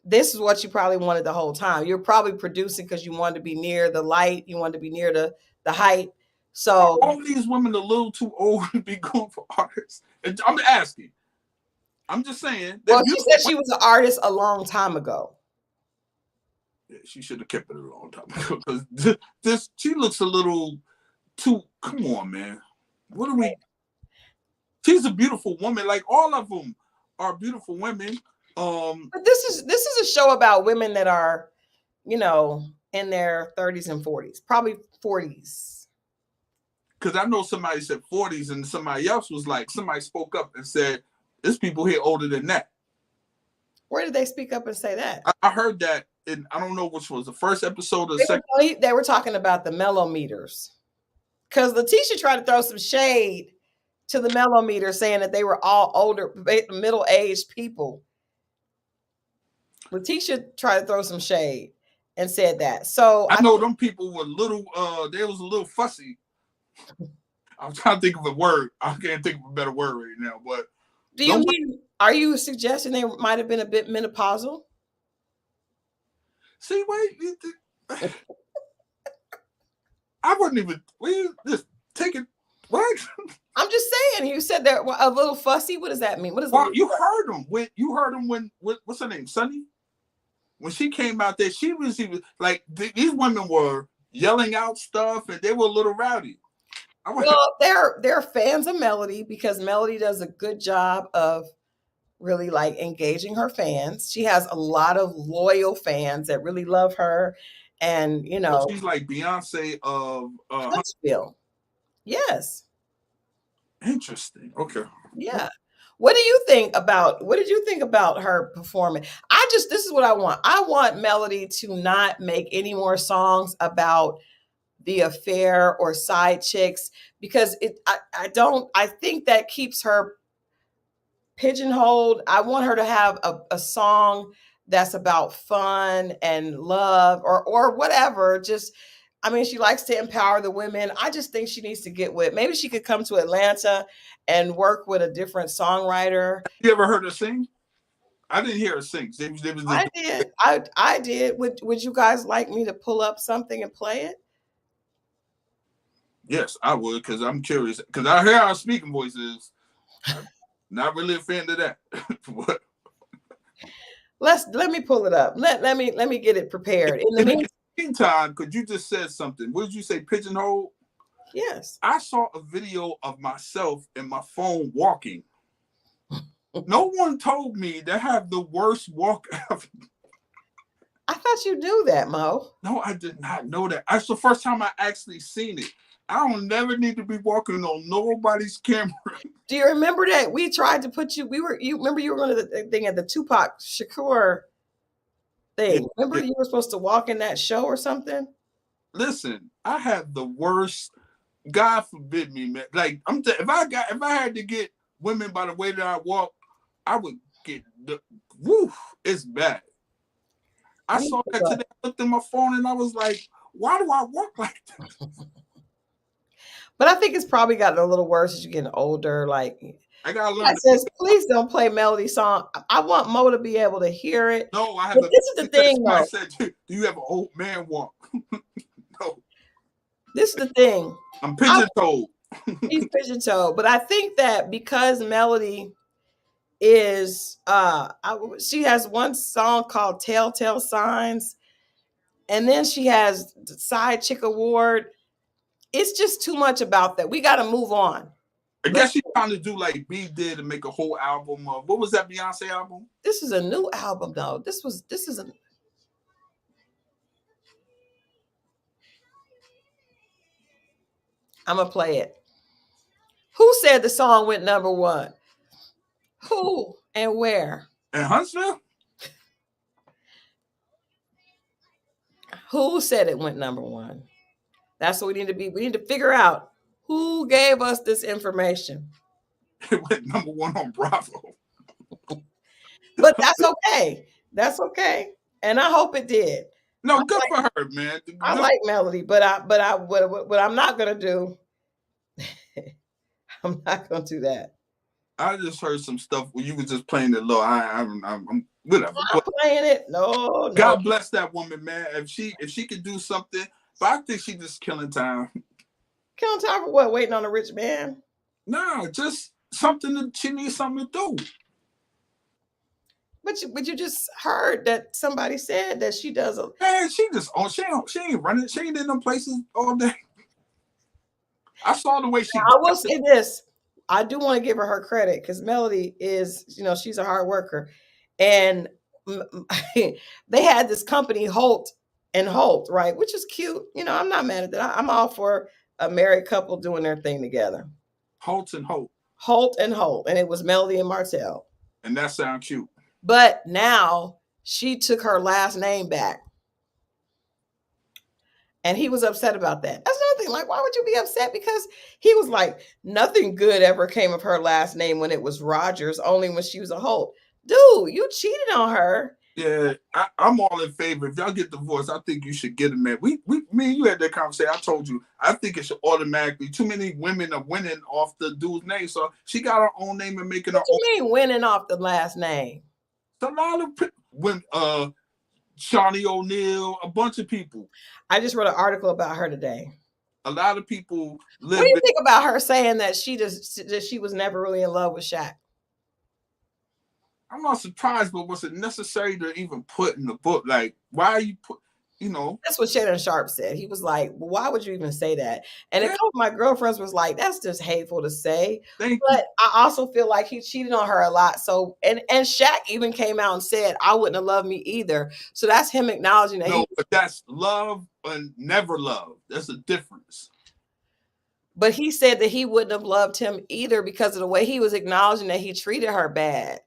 This is what you probably wanted the whole time. You're probably producing because you wanted to be near the light. You wanted to be near the height. So all these women are a little too old to be going for artists. I'm asking. I'm just saying. Well, she said she was an artist a long time ago. Yeah, she should have kept it a long time ago. Because she looks a little too. Come on, man. What are we? She's a beautiful woman. Like, all of them are beautiful women. But this is a show about women that are, in their 30s and 40s, probably 40s. Because I know somebody said 40s, and somebody else was like, somebody spoke up and said, there's people here older than that. Where did they speak up and say that? I heard that, and I don't know which was the first episode or the second. They were talking about the mellometers. Because Tisha tried to throw some shade to the mellometer, saying that they were all older, middle-aged people. Tisha tried to throw some shade and said that. So I know them people were little, they was a little fussy. I'm trying to think of a word. I can't think of a better word right now. But are you suggesting they might have been a bit menopausal? See, wait. I wouldn't even. Just take it. What? I'm just saying. You said they're a little fussy. What does that mean? What is? Well, you heard them when what's her name, Sunny? When she came out there, she was like, these women were yelling out stuff, and they were a little rowdy. Well, they're fans of Melody because Melody does a good job of really like engaging her fans. She has a lot of loyal fans that really love her, and she's like Beyonce of Huntsville. Yes. Interesting. Okay. Yeah. What did you think about her performing? This is what I want. I want Melody to not make any more songs about the affair or side chicks, because I think that keeps her pigeonholed. I want her to have a song that's about fun and love or whatever. Just, she likes to empower the women. I just think she needs to get with, maybe she could come to Atlanta and work with a different songwriter. Have you ever heard her sing? I didn't hear her sing. I did. I did. Would you guys like me to pull up something and play it? Yes, I would, because I'm curious. Because I hear our speaking voices. Not really a fan of that. Let me pull it up. Let me get it prepared. In the meantime, could you just say something? What did you say? Pigeonhole? Yes. I saw a video of myself and my phone walking. No one told me to have the worst walk ever. I thought you knew that, Mo. No, I did not know that. That's the first time I actually seen it. I don't never need to be walking on nobody's camera. Do you remember that we tried to put you? You remember you were going to the thing at the Tupac Shakur thing. Remember you were supposed to walk in that show or something? Listen, I have the worst. God forbid me, man. Like if I had to get women by the way that I walk, I would get the woof. It's bad. I saw that today. I looked at my phone and I was like, why do I walk like that? But I think it's probably gotten a little worse as you're getting older. Like I gotta learn. Says, please don't play Melody song. I want Mo to be able to hear it. No, I have. But this is the thing, somebody though. said, "Do you have an old man walk?" No. This is the thing. I'm pigeon-toed. He's pigeon-toed, but I think that because Melody is, she has one song called "Telltale Signs," and then she has the Side Chick Award. It's just too much about that. We got to move on. I guess she's trying to do like B did and make a whole album of, what was that Beyonce album? This is a new album, though. This is a. I'm gonna play it. Who said the song went #1? Who and where? In Huntsville? Who said it went #1? That's what we need to be. We need to figure out who gave us this information. It went #1 on Bravo. But that's okay. That's okay. And I hope it did. No, good for her, man. I like Melody, but what I'm not gonna do. I'm not gonna do that. I just heard some stuff where you were just playing it low. I'm whatever. I'm playing it. No. God bless that woman, man. If she could do something, but I think she just killing time. Killing time for what? Waiting on a rich man? No, just something that she needs something to do. But you just heard that somebody said that she does a. Man, she ain't running. She ain't in them places all day. I saw the way she. I will say this. I do want to give her credit because Melody is, she's a hard worker. And they had this company, Holt and Holt, right? Which is cute. I'm not mad at that. I'm all for a married couple doing their thing together. Holt and Holt. Holt and Holt. And it was Melody and Martel. And that sounds cute. But now she took her last name back. And he was upset about that. That's another thing. Like, why would you be upset? Because he was like, nothing good ever came of her last name when it was Rogers, only when she was a Holt. Dude, you cheated on her. Yeah, I'm all in favor. If y'all get divorced, I think you should get a man. Me and you had that conversation. I told you, I think it should automatically. Too many women are winning off the dude's name, so she got her own name and making her own. What you mean winning off the last name? A lot of when Shawnee O'Neal, a bunch of people. I just wrote an article about her today. A lot of people live. What do you think about her saying that she was never really in love with Shaq? I'm not surprised, but was it necessary to even put in the book? Like, why are you put? That's what Shannon Sharpe said. He was like, well, why would you even say that? And a couple of my girlfriends was like, that's just hateful to say. But I also feel like he cheated on her a lot. So, and Shaq even came out and said, I wouldn't have loved me either. So that's him acknowledging that. No, but that's love and never love. That's a difference. But he said that he wouldn't have loved him either because of the way he was acknowledging that he treated her bad.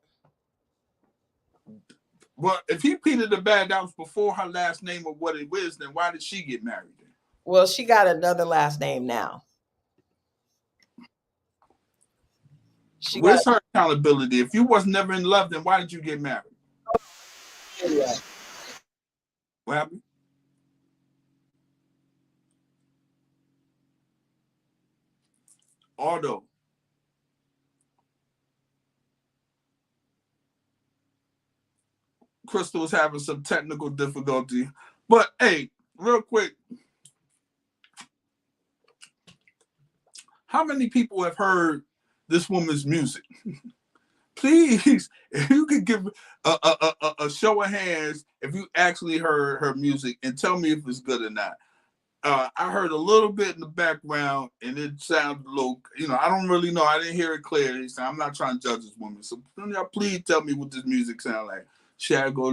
Well, if he treated her bad, that was before her last name or what it was, then why did she get married then? Well, she got another last name now. Where's her accountability? If you was never in love, then why did you get married? Yeah. What happened? Auto. Christal was having some technical difficulty. But hey, real quick, how many people have heard this woman's music? Please, if you could give a show of hands if you actually heard her music and tell me if it's good or not. I heard a little bit in the background and it sounded a little, I don't really know. I didn't hear it clearly. So I'm not trying to judge this woman. So please tell me what this music sounds like. Shago,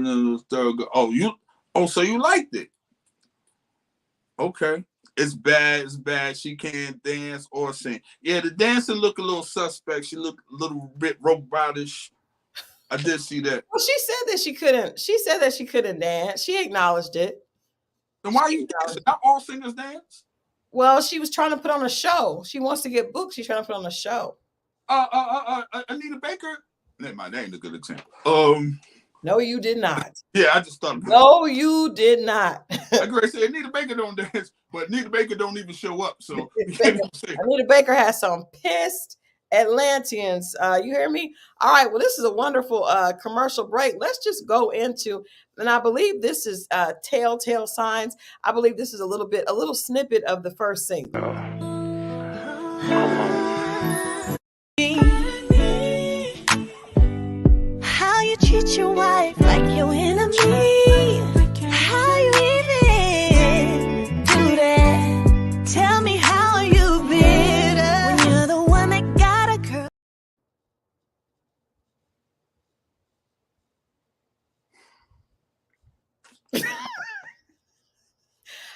so you liked it. Okay. It's bad. She can't dance or sing. Yeah, the dancing look a little suspect. She look a little bit robotish. I did see that. Well, she said that she couldn't. She said that she couldn't dance. She acknowledged it. Then why are you dancing? Not all singers dance. Well, she was trying to put on a show. She wants to get booked. She's trying to put on a show. Anita Baker. Never mind, that ain't a good example. No, you did not. Yeah, I just thought. No, you did not. I agree. Say Anita Baker don't dance, but Anita Baker don't even show up. So Anita Baker has some pissed Atlanteans. You hear me? All right. Well, this is a wonderful commercial break. Let's just go into, and I believe this is Telltale Signs. I believe this is a little snippet of the first single. How you treat your wife like your enemy? How you even do that? Tell me how you bitter when you're the one that got a girl.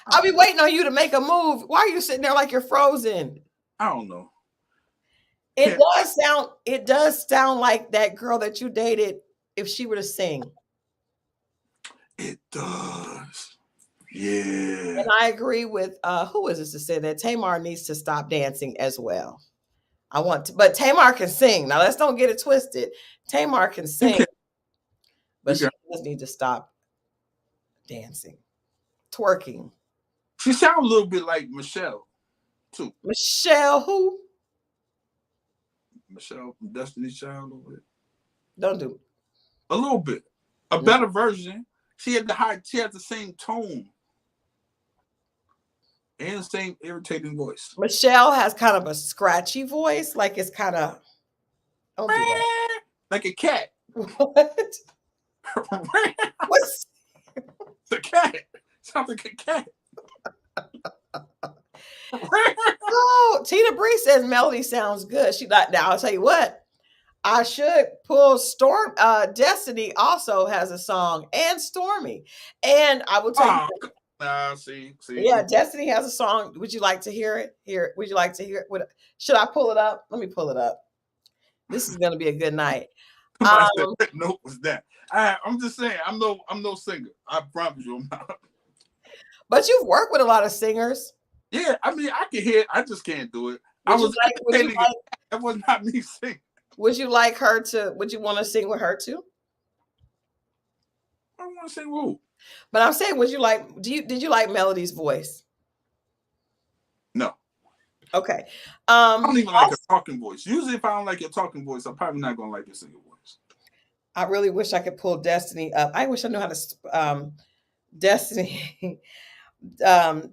I'll be waiting on you to make a move. Why are you sitting there like you're frozen? I don't know. It does sound like that girl that you dated if she were to sing. It does. Yeah. And I agree with who is this to say that Tamar needs to stop dancing as well. But Tamar can sing. Now let's don't get it twisted. Tamar can sing, but she does need to stop dancing, twerking. She sounds a little bit like Michelle, too. Michelle who? Michelle from Destiny's Child over there. Don't do it. A little bit. A better version. She had the same tone. And the same irritating voice. Michelle has kind of a scratchy voice, like it's kind of like a cat. What? What's the cat? Sounds like a cat. Oh, Tina Bree says Melody sounds good. She like now. I'll tell you what. I should pull Destiny also has a song, and Stormy, and I will tell you. See. Yeah, Destiny has a song. Would you like to hear it? Would you like to hear it? Should I pull it up? Let me pull it up. This is going to be a good night. What note was that? I'm just saying. I'm no singer. I promise you, I'm not. But you've worked with a lot of singers. Yeah, I mean, I can hear it. I just can't do it. That was not me singing. Would you like her to? Would you want to sing with her too? I don't want to sing who. But I'm saying, would you like? Did you like Melody's voice? No. Okay. I don't even like her talking voice. Usually, if I don't like your talking voice, I'm probably not gonna like your singing voice. I really wish I could pull Destiny up. I wish I knew how to Destiny.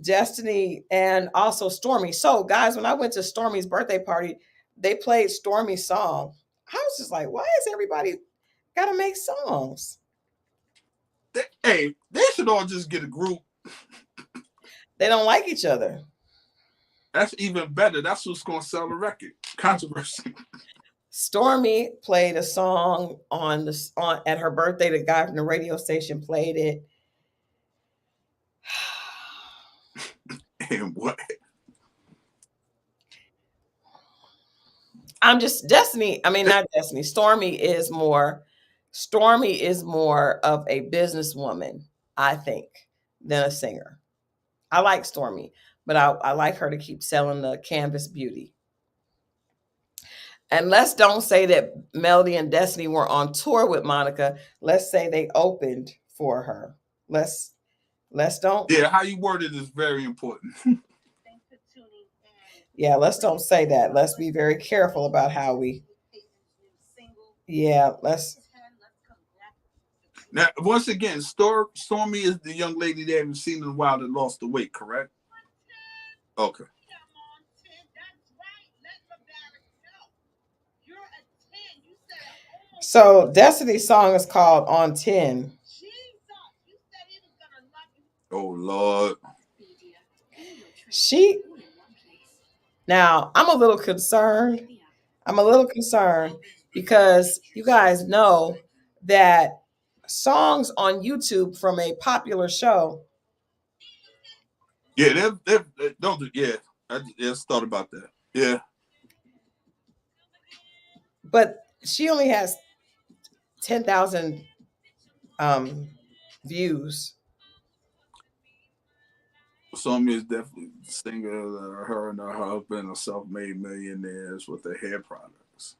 Destiny and also Stormy. So, guys, when I went to Stormy's birthday party, they played Stormy's song. I was just like, why is everybody got to make songs? They should all just get a group. They don't like each other. That's even better. That's what's going to sell the record. Controversy. Stormy played a song at her birthday. The guy from the radio station played it. And what? I'm just Destiny. I mean, not Destiny. Stormy is more of a businesswoman, I think, than a singer. I like Stormy, but I like her to keep selling the Canvas Beauty. And let's don't say that Melody and Destiny were on tour with Monica. Let's say they opened for her. Let's don't. Yeah, how you word it is very important. Yeah, let's don't say that. Let's be very careful about how we. Yeah, let's. Now, once again, Stormy is the young lady they haven't seen in a while that lost the weight, correct? Okay. So Destiny's song is called On 10. Oh, Lord. Now, I'm a little concerned. Because you guys know that songs on YouTube from a popular show. Yeah, they don't. Yeah, I just thought about that. Yeah. But she only has 10,000 um views. Stormy is definitely the singer. Her and her husband are self-made millionaires with their hair products.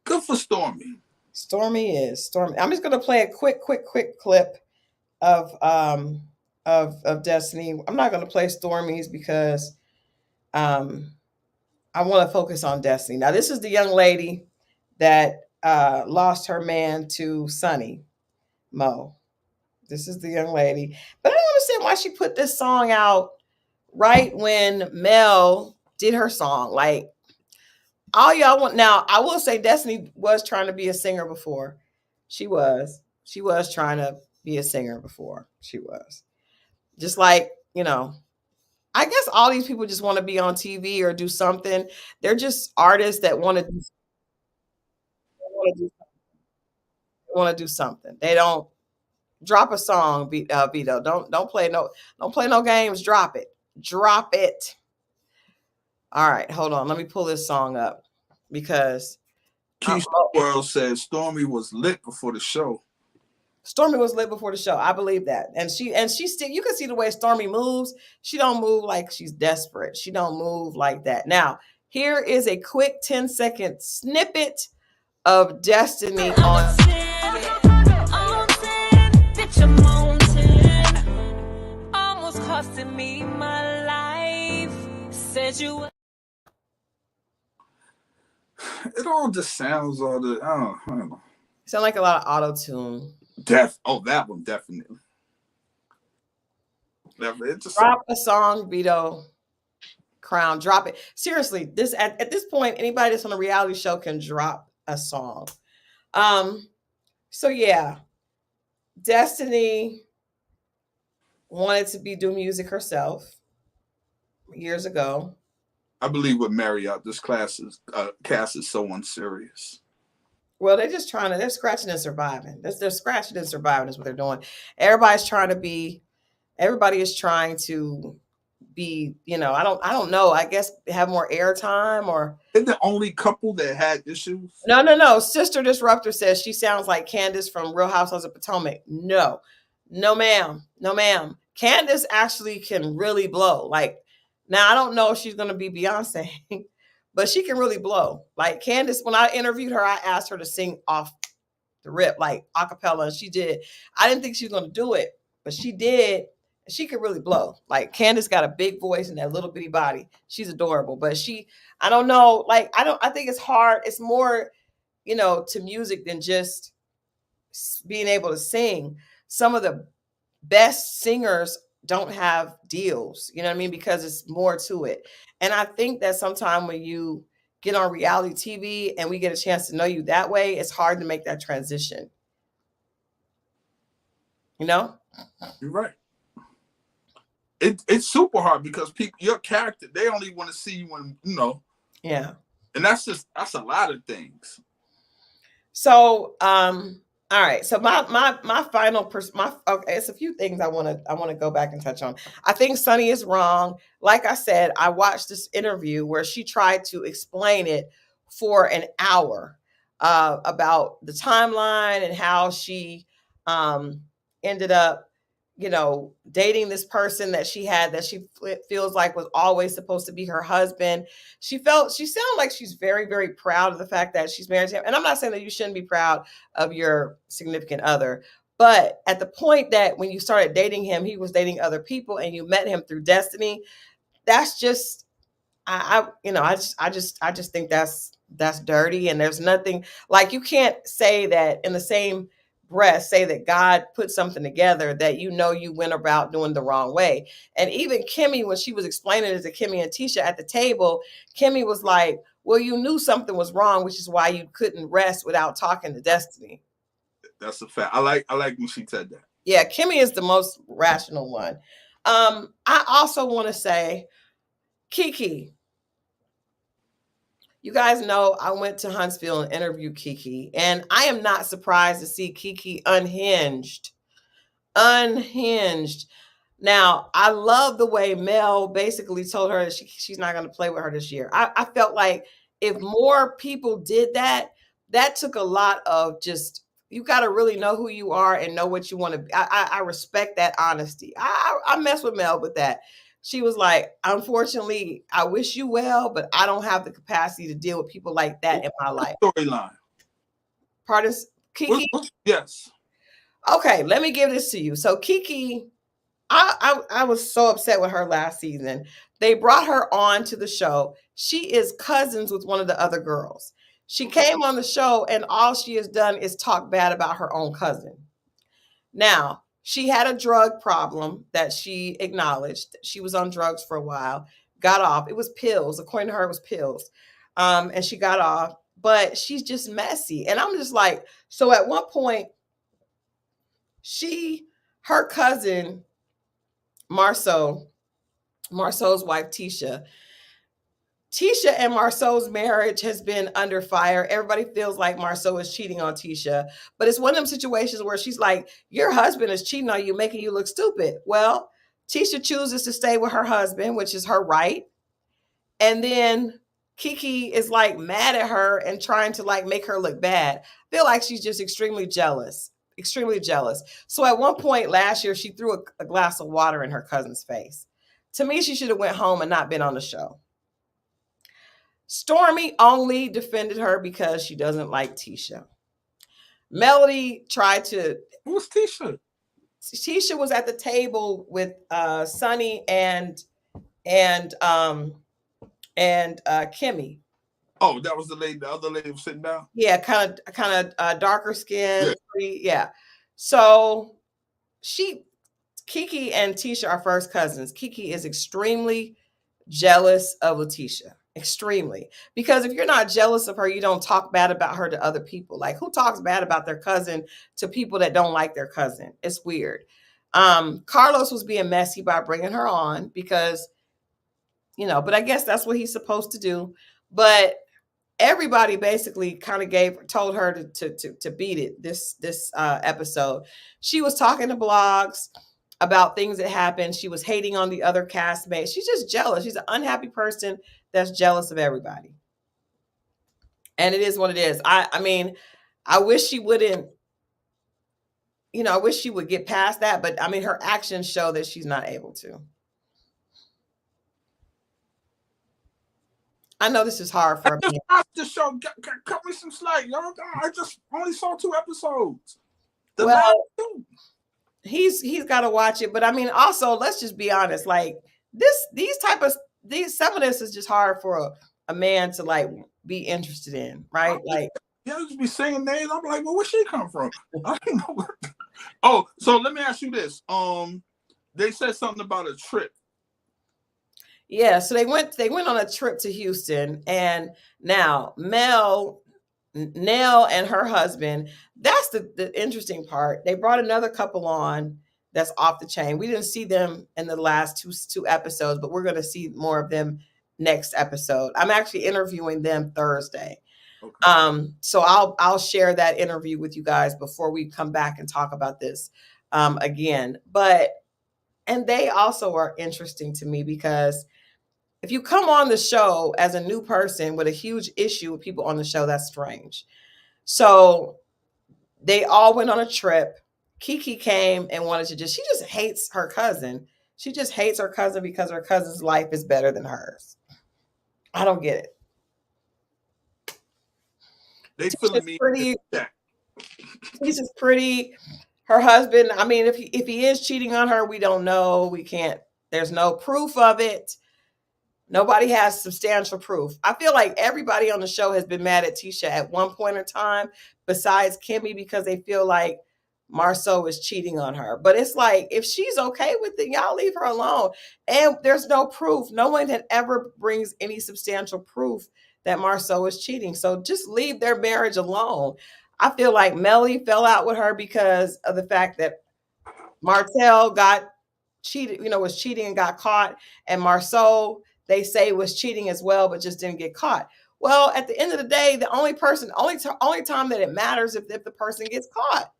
Good for Stormy. Stormy is Stormy. I'm just gonna play a quick clip of Destiny. I'm not gonna play Stormy's because um I want to focus on Destiny. Now, this is the young lady that lost her man to Sonny Moe. This is the young lady. But I don't understand why she put this song out right when Mel did her song. Like, all y'all want. Now, I will say Destiny was trying to be a singer before. She was. She was trying to be a singer before. She was. Just like, I guess all these people just want to be on TV or do something. They're just artists that want to do something. They don't drop a song, Vito. Don't play no games. Drop it. Drop it. All right, hold on. Let me pull this song up because Keisha World says Stormy was lit before the show. Stormy was lit before the show. I believe that. And she still, you can see the way Stormy moves. She don't move like she's desperate. She don't move like that. Now, here is a quick 10-second snippet of Destiny on almost costing me my life. Said you. It all just sounds all the I don't know. Sound like a lot of auto tune. That one definitely. It just Drop a song, Vito. Crown, drop it. Seriously, this at this point, anybody that's on a reality show can drop a song. So yeah, Destiny wanted to do music herself years ago. I believe with Marriott, this cast is so unserious. Well, they're scratching and surviving. They're scratching and surviving is what they're doing. Everybody is trying to be I don't know, I guess have more airtime or. They're the only couple that had issues. No. Sister Disruptor says she sounds like Candace from Real Housewives of Potomac. No, ma'am. Candace actually can really blow. Like, now I don't know if she's going to be Beyonce, but she can really blow. Like Candace, when I interviewed her, I asked her to sing off the rip, like a cappella, and she did. I didn't think she was going to do it, but she did. She could really blow. Like Candace got a big voice and that little bitty body. She's adorable, but I don't know. Like, I think it's hard. It's more, to music than just being able to sing. Some of the best singers don't have deals, you know what I mean? Because it's more to it. And I think that sometimes when you get on reality TV and we get a chance to know you that way, it's hard to make that transition. You're right. It's super hard because people, your character, they only want to see you when, Yeah. And that's a lot of things. So, all right. So my final okay, it's a few things I want to go back and touch on. I think Sunny is wrong. Like I said, I watched this interview where she tried to explain it for an hour about the timeline and how she ended up dating this person that she feels like was always supposed to be her husband. She sounded like she's very, very proud of the fact that she's married to him. And I'm not saying that you shouldn't be proud of your significant other, but at the point that when you started dating him, he was dating other people and you met him through Destiny, that's just, I just think that's dirty. And there's nothing, like, you can't say that in the same breath, say that God put something together that you went about doing the wrong way. And even Kimmy, when she was explaining it to Kimmy and Tisha at the table, Kimmy was like, well, you knew something was wrong, which is why you couldn't rest without talking to Destiny. That's a fact. I like when she said that. Yeah, Kimmy is the most rational one. I also want to say, Kiki, you guys know I went to Huntsville and interviewed Kiki, and I am not surprised to see Kiki unhinged. Now, I love the way Mel basically told her that she's not going to play with her this year. I felt like if more people did that, that took a lot of just you got to really know who you are and know what you want to be. I respect that honesty. I mess with Mel with that. She was like, unfortunately, I wish you well, but I don't have the capacity to deal with people like that in my life. Storyline. Pardon, Kiki? Yes. Okay, let me give this to you. So Kiki, I was so upset with her last season. They brought her on to the show. She is cousins with one of the other girls. She came on the show and all she has done is talk bad about her own cousin. Now, she had a drug problem that she acknowledged. She was on drugs for a while, got off. It was pills. According to her, it was pills. And she got off, but she's just messy. And I'm just like, so at one point, her cousin, Marceau's wife, Tisha and Marceau's marriage has been under fire. Everybody feels like Marceau is cheating on Tisha, but it's one of them situations where she's like, your husband is cheating on you, making you look stupid. Well, Tisha chooses to stay with her husband, which is her right. And then Kiki is like mad at her and trying to like make her look bad. I feel like she's just extremely jealous. So at one point last year, she threw a glass of water in her cousin's face. To me, she should have went home and not been on the show. Stormy only defended her because she doesn't like Tisha. Melody tried to. Who's Tisha? Tisha was at the table with Sonny and Kimmy. Oh, that was the lady. The other lady was sitting down. Yeah, kind of darker skin. Yeah. So Kiki and Tisha are first cousins. Kiki is extremely jealous of Letitia. Extremely. Because if you're not jealous of her, you don't talk bad about her to other people. Like, who talks bad about their cousin to people that don't like their cousin? It's weird. Carlos was being messy by bringing her on because, but I guess that's what he's supposed to do. But everybody basically kind of told her to beat it this episode. She was talking to blogs about things that happened. She was hating on the other castmates. She's just jealous. She's an unhappy person that's jealous of everybody. And it is what it is. I mean, I wish she wouldn't, I wish she would get past that. But I mean, her actions show that she's not able to. I know this is hard for me. I just watched the show. Cut me some slack, y'all. I just only saw 2 episodes. He's got to watch it. But I mean, also, let's just be honest. Like some of this is just hard for a man to like be interested in, right? Like, yeah, just be saying names. I'm like, well, where she come from? I don't know where. Oh, so let me ask you this. They said something about a trip. Yeah, so they went on a trip to Houston, and now Nell and her husband, that's the interesting part. They brought another couple on that's off the chain. We didn't see them in the last two episodes, but we're going to see more of them next episode. I'm actually interviewing them Thursday. Okay. So I'll share that interview with you guys before we come back and talk about this again. And they also are interesting to me because if you come on the show as a new person with a huge issue with people on the show, that's strange. So they all went on a trip. Kiki came and she just hates her cousin. She just hates her cousin because her cousin's life is better than hers. I don't get it. They feeling me. She's just pretty. Her husband, I mean, if he is cheating on her, we don't know. We can't, there's no proof of it. Nobody has substantial proof. I feel like everybody on the show has been mad at Tisha at one point in time, besides Kimmy, because they feel like Marceau is cheating on her. But it's like, if she's okay with it, y'all leave her alone. And there's no proof. No one had ever brings any substantial proof that Marceau is cheating. So just leave their marriage alone. I feel like Melly fell out with her because of the fact that Martel got cheated, was cheating and got caught. And Marceau, they say, was cheating as well, but just didn't get caught. Well, at the end of the day, the only time that it matters if the person gets caught.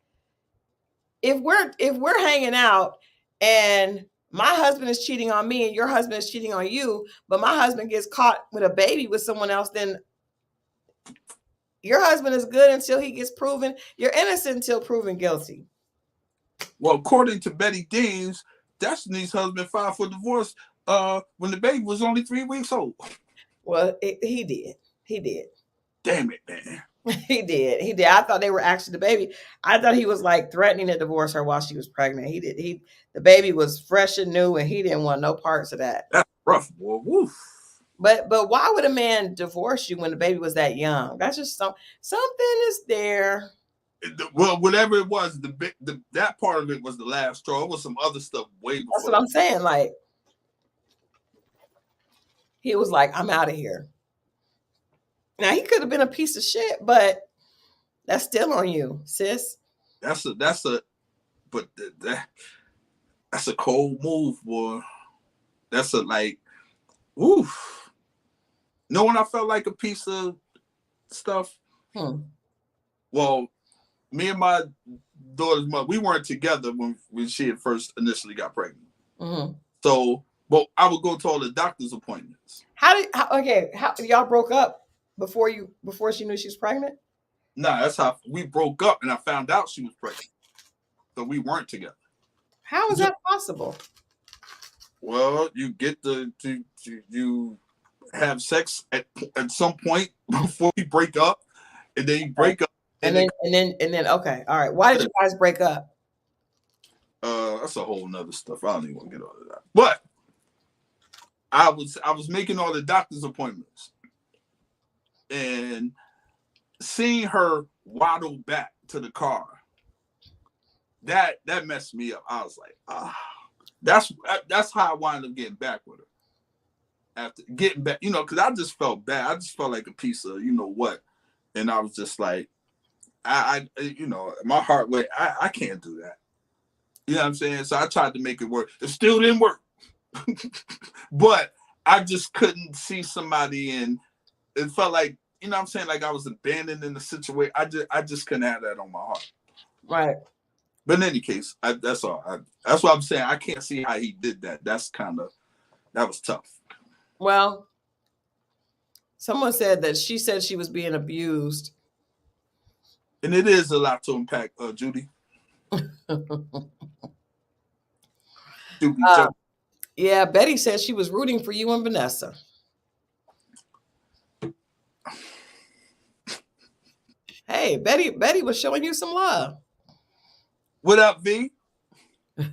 If we're hanging out and my husband is cheating on me and your husband is cheating on you, but my husband gets caught with a baby with someone else, then Your husband is good until he gets proven. You're innocent until proven guilty. Well, according to Betty Deans, Destiny's husband filed for divorce when the baby was only 3 weeks old. Well, he did. He did. Damn it, man. He did. He did. I thought they were actually the baby. I thought he was like threatening to divorce her while she was pregnant. He did. The baby was fresh and new, and he didn't want no parts of that. That's rough, boy. Woof. But why would a man divorce you when the baby was that young? That's just something is there. Well, whatever it was, that part of it was the last straw. It was some other stuff way before. That's what I'm saying. Like, he was like, I'm out of here. Now, he could have been a piece of shit, but that's still on you, sis. That's a cold move, boy. That's oof. Know when I felt like a piece of stuff? Well, me and my daughter's mother, we weren't together when she had first initially got pregnant. Mm-hmm. So, but I would go to all the doctor's appointments. How y'all broke up before she knew she was pregnant? Nah, that's how we broke up, and I found out she was pregnant. So we weren't together. How is that possible? Well, you get you have sex at some point before we break up, and then you break up. And then okay, all right. Why did you guys break up? That's a whole nother stuff. I don't even want to get all of that. But I was making all the doctor's appointments, and seeing her waddle back to the car, that messed me up. I was like, that's how I wound up getting back with her. After getting back, because I just felt bad. I just felt like a piece of what, and I was just like, I my heart went, I can't do that. You know what I'm saying? So I tried to make it work. It still didn't work. But I just couldn't see somebody, and it felt like, you know what I'm saying, like I was abandoned in the situation. I just couldn't have that on my heart. Right. But in any case, that's all. That's what I'm saying. I can't see how he did that. That was tough. Well, someone said that she said she was being abused. And it is a lot to unpack, Judy. Yeah, Betty said she was rooting for you and Vanessa. Hey, Betty was showing you some love. What up, V?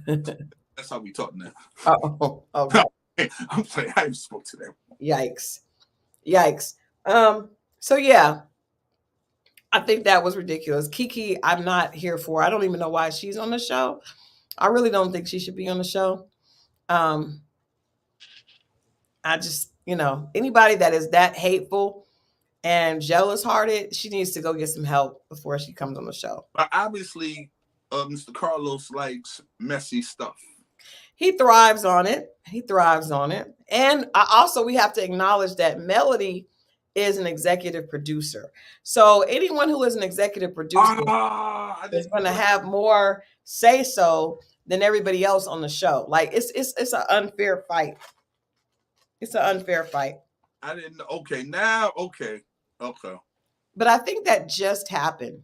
That's how we talk now. Oh, okay. I'm saying I even spoke to them. Yikes. So yeah, I think that was ridiculous. Kiki, I'm not here for. I don't even know why she's on the show. I really don't think she should be on the show. I just, anybody that is that hateful and jealous hearted, she needs to go get some help before she comes on the show. Obviously, Mr. Carlos likes messy stuff. He thrives on it. And we have to acknowledge that Melody is an executive producer. So anyone who is an executive producer is going to have more say so than everybody else on the show. Like it's an unfair fight. It's an unfair fight. I didn't know. Okay, now, okay. But I think that just happened.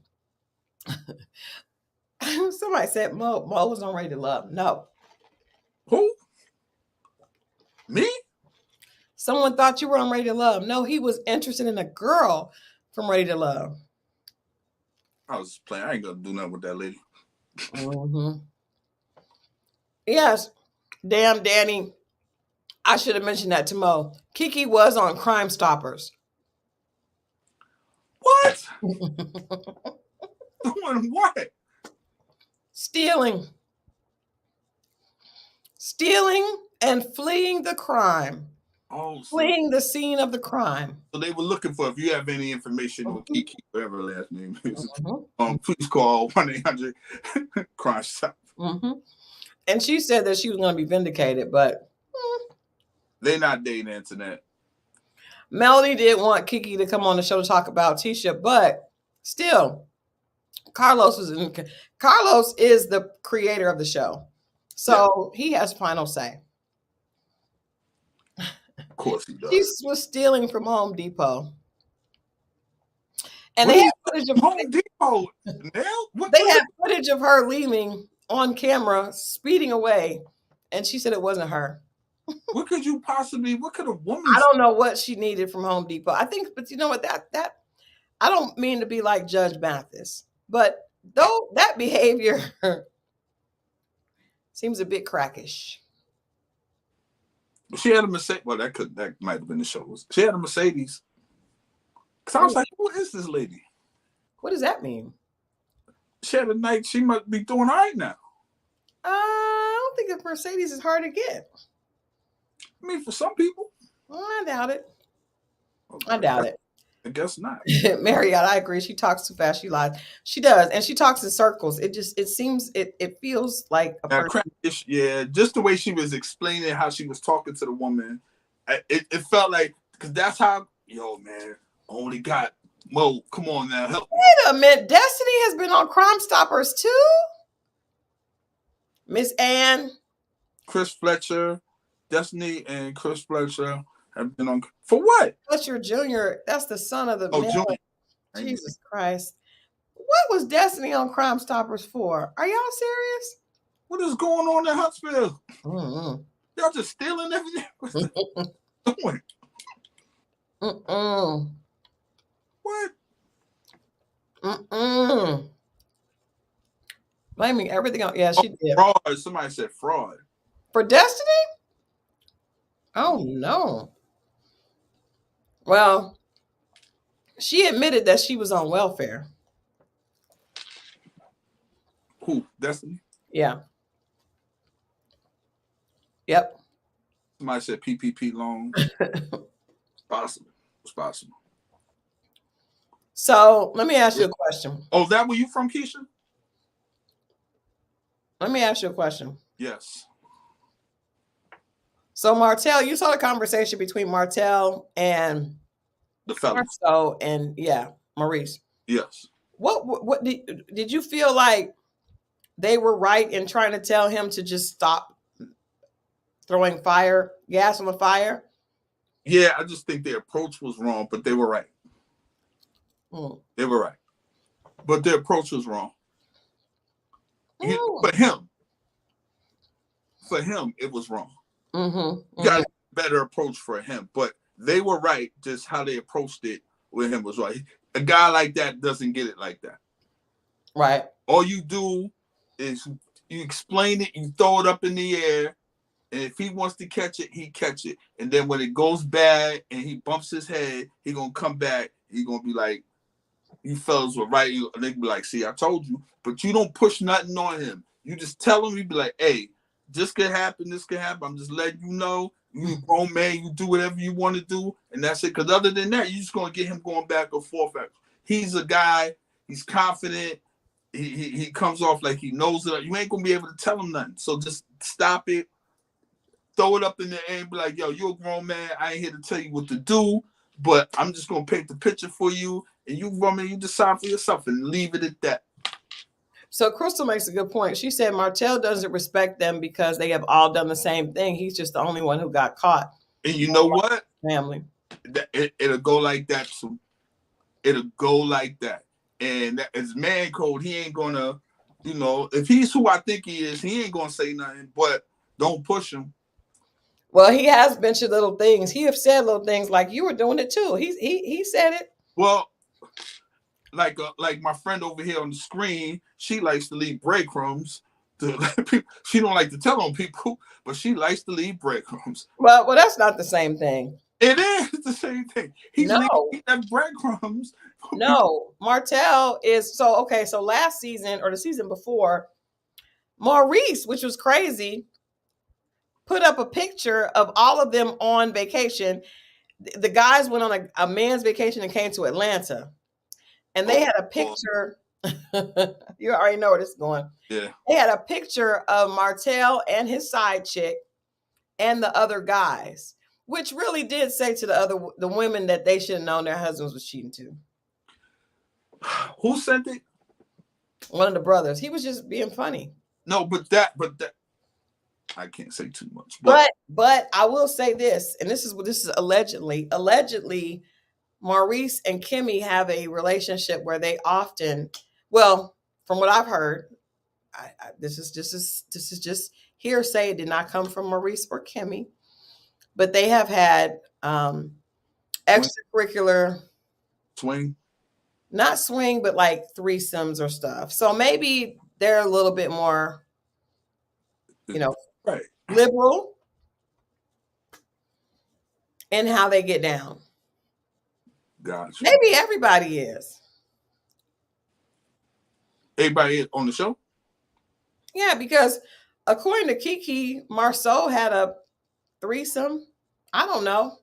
Somebody said Mo was on Ready to Love. No. Who? Me? Someone thought you were on Ready to Love. No, he was interested in a girl from Ready to Love. I was playing. I ain't gonna do nothing with that lady. Mm-hmm. Yes. Damn, Danny. I should have mentioned that to Mo. Kiki was on Crime Stoppers. What? Doing what? Stealing and fleeing the crime. Oh, fleeing the scene of the crime. So they were looking for, if you have any information on Kiki, whatever her last name is, please call 1-800-CRIME STOP. And she said that she was going to be vindicated, but they're not dating internet. Melody did want Kiki to come on the show to talk about Tisha, but still, Carlos is the creator of the show. So he has final say. Of course he does. He was stealing from Home Depot. And What they are had you footage of Home Depot now? they had footage of her leaving on camera, speeding away, and she said it wasn't her. What could you possibly? What could a woman? I don't know what she needed from Home Depot. I think, but you know what? That I don't mean to be like Judge Mathis, but though that behavior seems a bit crackish. She had a Mercedes. Well, that might have been the show. She had a Mercedes. Cause I was like, who is this lady? What does that mean? She had a night. She must be doing all right now. I don't think a Mercedes is hard to get. I mean, for some people. I doubt it. I doubt it. I guess not. Marriott, I agree. She talks too fast. She lies. She does, and she talks in circles. It seems it feels like a person. Yeah, just the way she was explaining how she was talking to the woman, it felt like, because that's how. Yo, man, only got Mo. Come on now, help me. Wait a minute. Destiny has been on Crime Stoppers too. Miss Ann, Chris Fletcher, Destiny, and Chris Fletcher have been on for what? Fletcher Jr. That's the son of the man. Junior. Jesus Christ. What was Destiny on Crime Stoppers for? Are y'all serious? What is going on in Huntsville? Mm-mm. Y'all just stealing everything? What's that doing? Mm-mm. What? Mm-mm. Blaming everything on. Yeah, she did. Fraud. Somebody said fraud. For Destiny? Oh, no. Well, she admitted that she was on welfare. Who? Destiny? Yeah. Yep. Somebody said PPP loan. Possible. It's possible. So let me ask you a question. Oh, is that where you from, Keisha? Let me ask you a question. Yes. So Martel, you saw the conversation between Martel and The fella. So and yeah, Maurice. Yes. What did you feel like they were right in trying to tell him to just stop throwing gas on the fire? Yeah, I just think their approach was wrong, but they were right. They were right. But their approach was wrong. For him, it was wrong. You got a better approach for him, but they were right. Just how they approached it with him was right. A guy like that doesn't get it like that. Right. All you do is you explain it, you throw it up in the air, and if he wants to catch it, he catch it. And then when it goes bad and he bumps his head, he gonna come back. He gonna be like, "You fellas were right." And they be like, "See, I told you." But you don't push nothing on him. You just tell him. You be like, "Hey, this could happen. This could happen. I'm just letting you know. You a grown man. You do whatever you want to do, and that's it." Because other than that, you just gonna get him going back and forth. He's a guy. He's confident. He comes off like he knows it. You ain't gonna be able to tell him nothing. So just stop it. Throw it up in the air and be like, "Yo, you're a grown man. I ain't here to tell you what to do, but I'm just gonna paint the picture for you, and you run and you decide for yourself and leave it at that." So Christal makes a good point. She said Martel doesn't respect them because they have all done the same thing. He's just the only one who got caught. And you know what? Family. It'll go like that. So it'll go like that. And as man code, he ain't gonna, if he's who I think he is, he ain't gonna say nothing. But don't push him. Well, he has mentioned little things. He have said little things like you were doing it too. He said it. Well, like my friend over here on the screen, she likes to leave breadcrumbs. She don't like to tell on people, but she likes to leave breadcrumbs. Well, that's not the same thing. It is the same thing. He's leaving breadcrumbs. No, Martel is so last season or the season before, Maurice, which was crazy, put up a picture of all of them on vacation. The guys went on a man's vacation and came to Atlanta. And they had a picture. You already know where this is going. Yeah. They had a picture of Martel and his side chick and the other guys, which really did say to the women that they should have known their husbands was cheating too. Who sent it? One of the brothers. He was just being funny. No, but that I can't say too much. But I will say this, and this is allegedly Maurice and Kimmy have a relationship where they often, well, from what I've heard, this is just hearsay. It did not come from Maurice or Kimmy, but they have had extracurricular, Swing. not swing, but like threesomes or stuff. So maybe they're a little bit more, Right. liberal in how they get down. Gotcha. Maybe everybody is. Everybody on the show? Yeah, because according to Kiki, Marceau had a threesome. I don't know.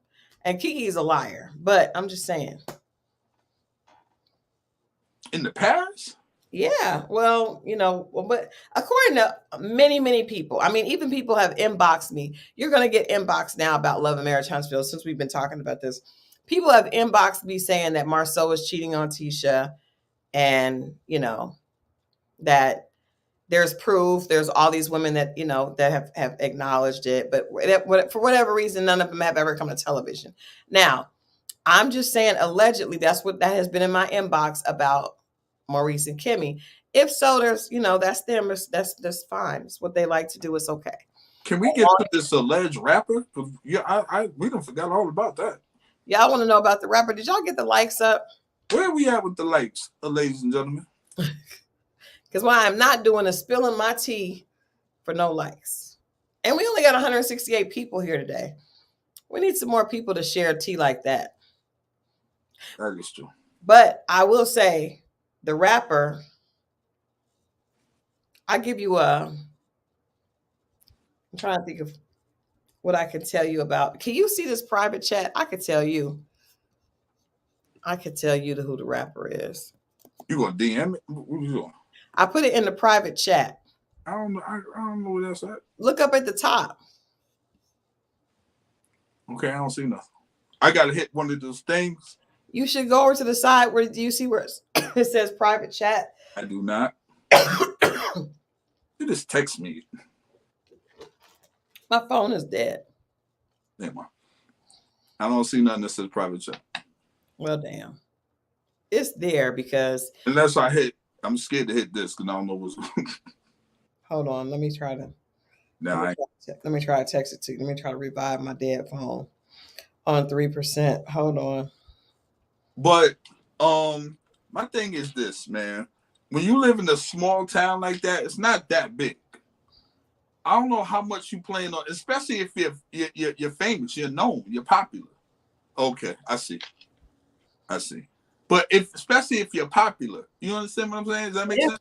And Kiki's a liar, but I'm just saying. In the past? Yeah, well, but according to many, many people, I mean, even people have inboxed me. You're going to get inboxed now about Love and Marriage Huntsville since we've been talking about this. People have inboxed me saying that Marceau is cheating on Tisha and, that there's proof. There's all these women that, that have acknowledged it. But for whatever reason, none of them have ever come to television. Now, I'm just saying, allegedly, that has been in my inbox about Maurice and Kimmy. If so, there's, that's them. That's fine. It's what they like to do. It's okay. Can we get to this alleged rapper? Yeah, we don't forgot all about that. Y'all want to know about the rapper? Did y'all get the likes up? Where are we at with the likes, ladies and gentlemen? Because why I'm not doing is spilling my tea for no likes. And we only got 168 people here today. We need some more people to share tea like that. That is true. But I will say, the rapper, I give you I'm trying to think of what I can tell you about. Can you see this private chat? I could tell you who the rapper is. You gonna DM it? What you doing? I put it in the private chat. I don't know. I don't know where that's at. Look up at the top. Okay, I don't see nothing. I gotta hit one of those things. You should go over to the side where do you see where it says private chat? I do not. You just text me. My phone is dead. Never mind. I don't see nothing that says private chat. Well, damn. It's there because unless I'm scared to hit this because I don't know what's hold on, let me try to let me try to text it to you. Let me try to revive my dead phone on 3%. Hold on. But my thing is this, man. When you live in a small town like that, it's not that big. I don't know how much you plan on, especially if you're famous, you're known, you're popular. Okay, I see. But especially if you're popular, you understand what I'm saying? Does that make sense?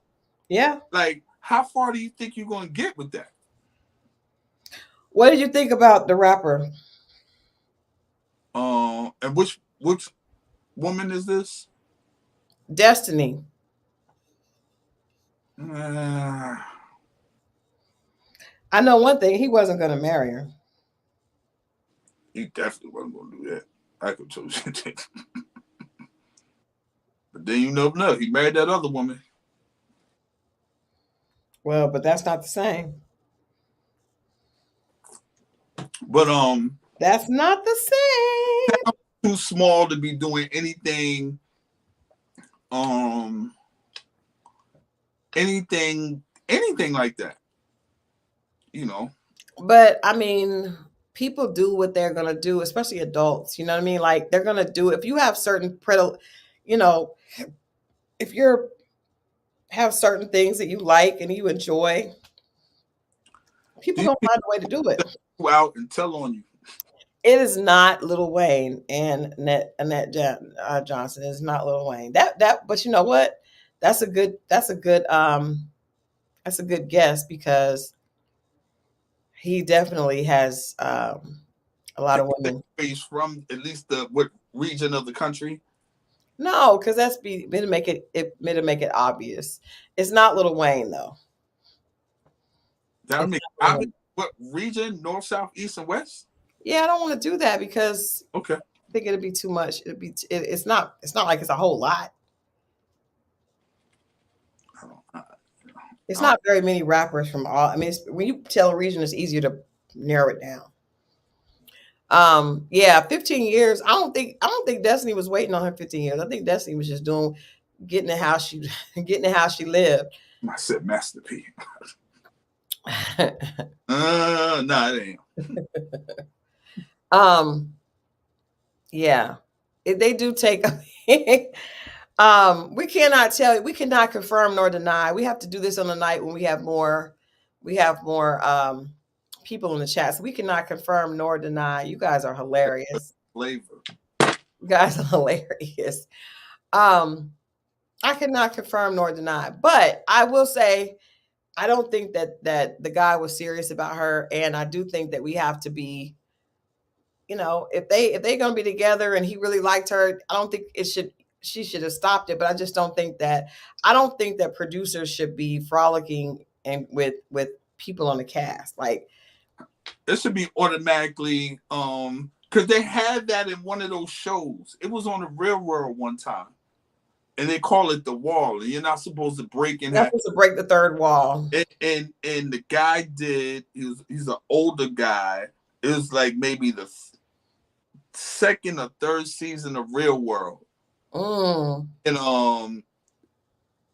Yeah. Like, how far do you think you're going to get with that? What did you think about the rapper? And which woman is this? Destiny. I know one thing, he wasn't going to marry her. He definitely wasn't going to do that. I could tell you that. But then you never know. He married that other woman. Well, but that's not the same. But that's not the same. Too small to be doing anything. Anything like that. But I mean, people do what they're gonna do, especially adults. You know what I mean? Like they're gonna do if you have certain if you're have certain things that you like and you enjoy, people don't find a way to do it. Go out and tell on you. It is not Lil Wayne and Annette Johnson. It's not Lil Wayne. But you know what? That's a good guess because he definitely has a lot of women. He's from at least what region of the country? No, because that's to make it obvious. It's not Lil Wayne though. That makes obvious. What region? North, south, east, and west? Yeah, I don't want to do that because okay, I think it'd be too much. It's not like it's a whole lot. It's not very many rappers from all. I mean, when you tell a region, it's easier to narrow it down. Yeah, 15 years. I don't think Destiny was waiting on her 15 years. I think Destiny was just getting it how she getting it how she lived. I said Master P. Nah, it ain't. Yeah. They do take we cannot confirm nor deny. We have to do this on the night when we have more people in the chat. So we cannot confirm nor deny. You guys are hilarious. Flavor. You guys are hilarious. I cannot confirm nor deny, but I will say I don't think that the guy was serious about her, and I do think that we have to be, if they're gonna be together and he really liked her, I don't think she should have stopped it. But I don't think that producers should be frolicking and with people on the cast. Like, it should be automatically because they had that in one of those shows. It was on the Real World one time. And they call it the wall, and you're not supposed to break in. You're supposed to break the third wall. And the guy did. He's an older guy. It was like maybe the second or third season of Real World. And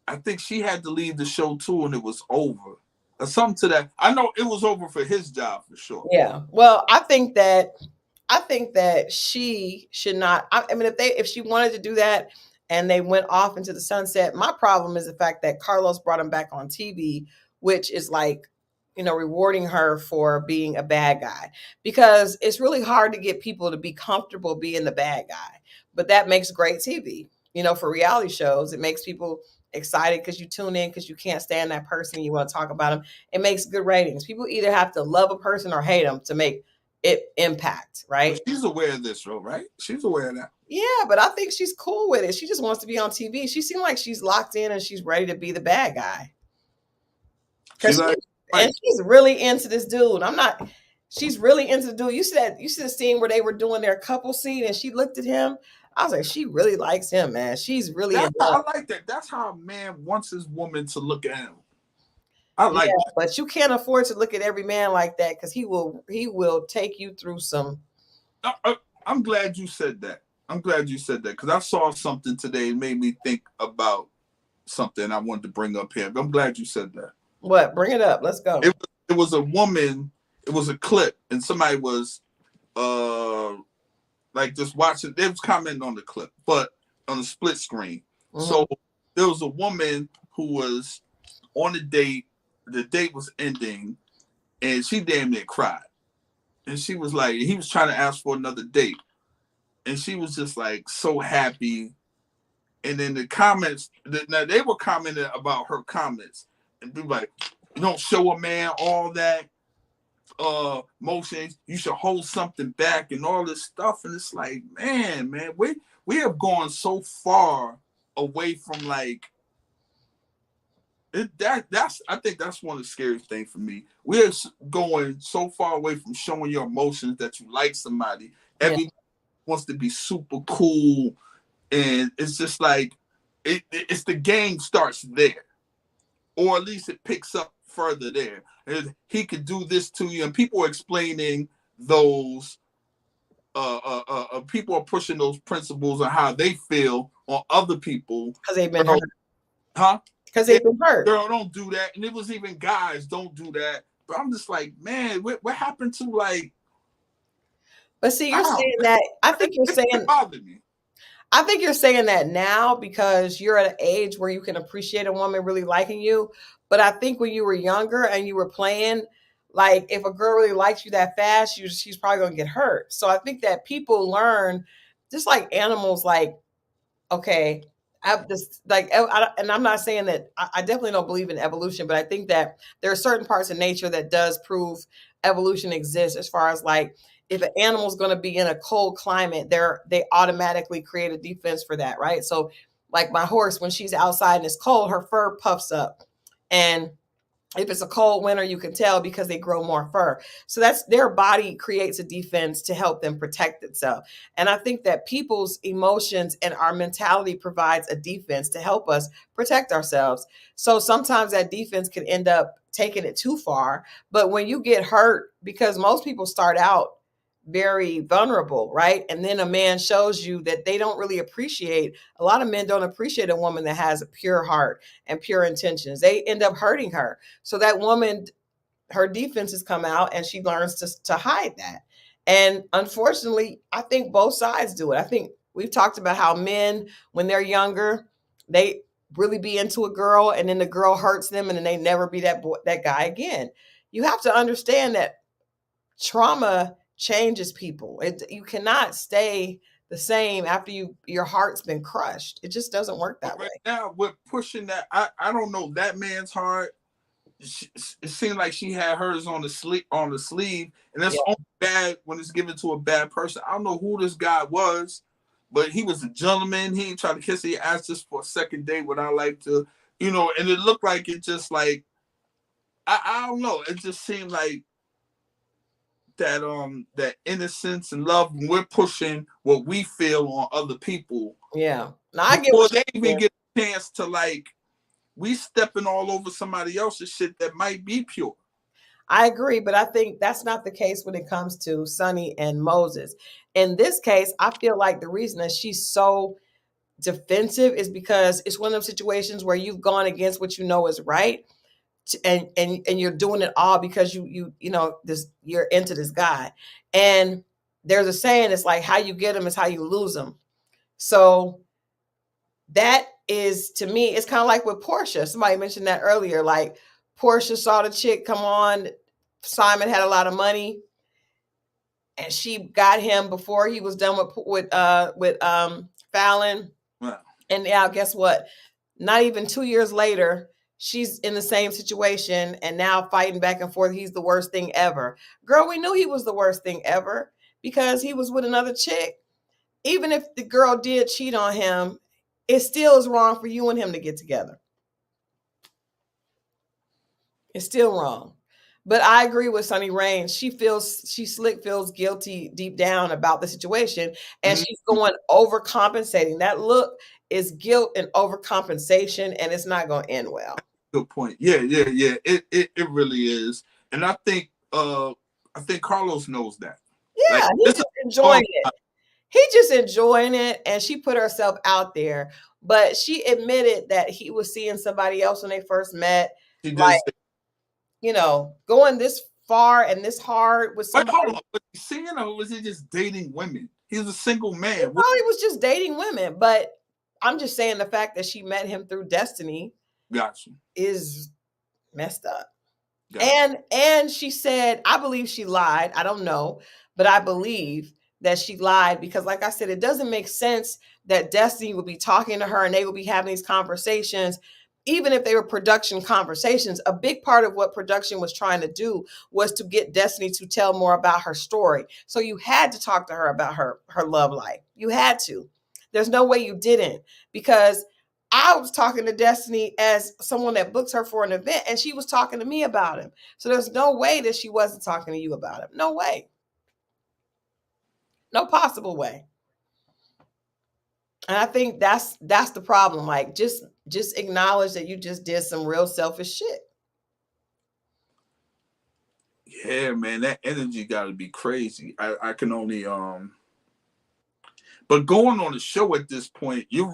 I think she had to leave the show too, and it was over. Or something to that. I know it was over for his job for sure. Yeah. Well, I think that she should not. I mean, if she wanted to do that and they went off into the sunset, my problem is the fact that Carlos brought him back on TV, which is like, rewarding her for being a bad guy, because it's really hard to get people to be comfortable being the bad guy. But that makes great TV, for reality shows. It makes people excited because you tune in because you can't stand that person. You want to talk about them. It makes good ratings. People either have to love a person or hate them to make it impact, right? But she's aware of this, though, right? She's aware of that. Yeah, but I think she's cool with it. She just wants to be on TV. She seemed like she's locked in and she's ready to be the bad guy. And she's really into this dude. She's really into the dude. You see the scene where they were doing their couple scene and she looked at him. I was like, she really likes him, man. She's really I like that. That's how a man wants his woman to look at him. I like that. But you can't afford to look at every man like that, because he will take you through some. I'm glad you said that. Because I saw something today and made me think about something I wanted to bring up here. But I'm glad you said that. What? Bring it up. Let's go. It was a woman. It was a clip, and somebody was like just watching. They was commenting on the clip, but on the split screen. Mm-hmm. So there was a woman who was on a date. The date was ending, and she damn near cried. And she was like, he was trying to ask for another date, and she was just like so happy. And then the comments, now they were commenting about her comments, and be like, you don't show a man all that motions. You should hold something back and all this stuff. And it's like, man, we have gone so far away from like. I think that's one of the scariest things for me. We're going so far away from showing your emotions that you like somebody. Everyone wants to be super cool, and it's just like it's the game starts there, or at least it picks up further there. And he could do this to you, and people are explaining those. People are pushing those principles on how they feel on other people because they've been hurt. Huh? Because they've been hurt. Girl, don't do that. And it was even guys, don't do that. But I'm just like, man, what happened to like. But see, you're saying that. I think you're saying. It bothered me. I think you're saying that now because you're at an age where you can appreciate a woman really liking you. But I think when you were younger and you were playing, like if a girl really likes you that fast, she's probably going to get hurt. So I think that people learn, just like animals, like, okay, and I'm not saying that I definitely don't believe in evolution, but I think that there are certain parts of nature that does prove evolution exists, as far as like if an animal is going to be in a cold climate, they automatically create a defense for that, right? So like my horse, when she's outside and it's cold, her fur puffs up, and if it's a cold winter, you can tell because they grow more fur. So that's their body creates a defense to help them protect itself. And I think that people's emotions and our mentality provides a defense to help us protect ourselves. So sometimes that defense can end up taking it too far. But when you get hurt, because most people start out very vulnerable, right? And then a man shows you that they don't really appreciate, a lot of men don't appreciate a woman that has a pure heart and pure intentions. They end up hurting her. So that woman, her defenses come out and she learns to hide that. And unfortunately, I think both sides do it. I think we've talked about how men, when they're younger, they really be into a girl and then the girl hurts them and then they never be that guy again. You have to understand that trauma changes people. You cannot stay the same after your heart's been crushed. It just doesn't work that way. Right now, we're pushing that. I don't know that man's heart. It seemed like she had hers on the sleeve, and that's only bad when it's given to a bad person. I don't know who this guy was, but he was a gentleman. He ain't trying to kiss her. He asked us for a second date. Would I like to, and it looked like it just like, I don't know. It just seemed like that innocence and love. When we're pushing what we feel on other people. Yeah. Now I get before what they even get a chance to like, we stepping all over somebody else's shit that might be pure. I agree, but I think that's not the case when it comes to Sonny and Moses. In this case, I feel like the reason that she's so defensive is because it's one of those situations where you've gone against what you know is right, and you're doing it all because you're into this guy. And there's a saying, it's like how you get them is how you lose them. So that is, to me, it's kind of like with Porsha. Somebody mentioned that earlier. Like Porsha saw the chick come on. Simon had a lot of money, and she got him before he was done with Fallon. Wow. And now, guess what? Not even 2 years later, she's in the same situation and now fighting back and forth. He's the worst thing ever. Girl, we knew he was the worst thing ever because he was with another chick. Even if the girl did cheat on him, it still is wrong for you and him to get together. It's still wrong. But I agree with Sunny Rain. She feels guilty deep down about the situation, and she's going overcompensating. That look is guilt and overcompensation, and it's not going to end well. Good point. Yeah. It really is, and I think Carlos knows that. Yeah, like, he's just enjoying it. He's just enjoying it, and she put herself out there. But she admitted that he was seeing somebody else when they first met. She did say, going this far and this hard with somebody. Hold on, was he seeing her, or was he just dating women? He was a single man. He probably was just dating women, but I'm just saying the fact that she met him through destiny is messed up. And she said, I believe she lied. I don't know, but I believe that she lied because, like I said, it doesn't make sense that Destiny would be talking to her and they would be having these conversations. Even if they were production conversations, a big part of what production was trying to do was to get Destiny to tell more about her story. So you had to talk to her about her love life. You had to. There's no way you didn't, because I was talking to Destiny as someone that books her for an event, and she was talking to me about him. So there's no way that she wasn't talking to you about him. No way. No possible way. And I think that's the problem. Like, just acknowledge that you just did some real selfish shit. Yeah, man, that energy got to be crazy. I can only but going on the show at this point, you're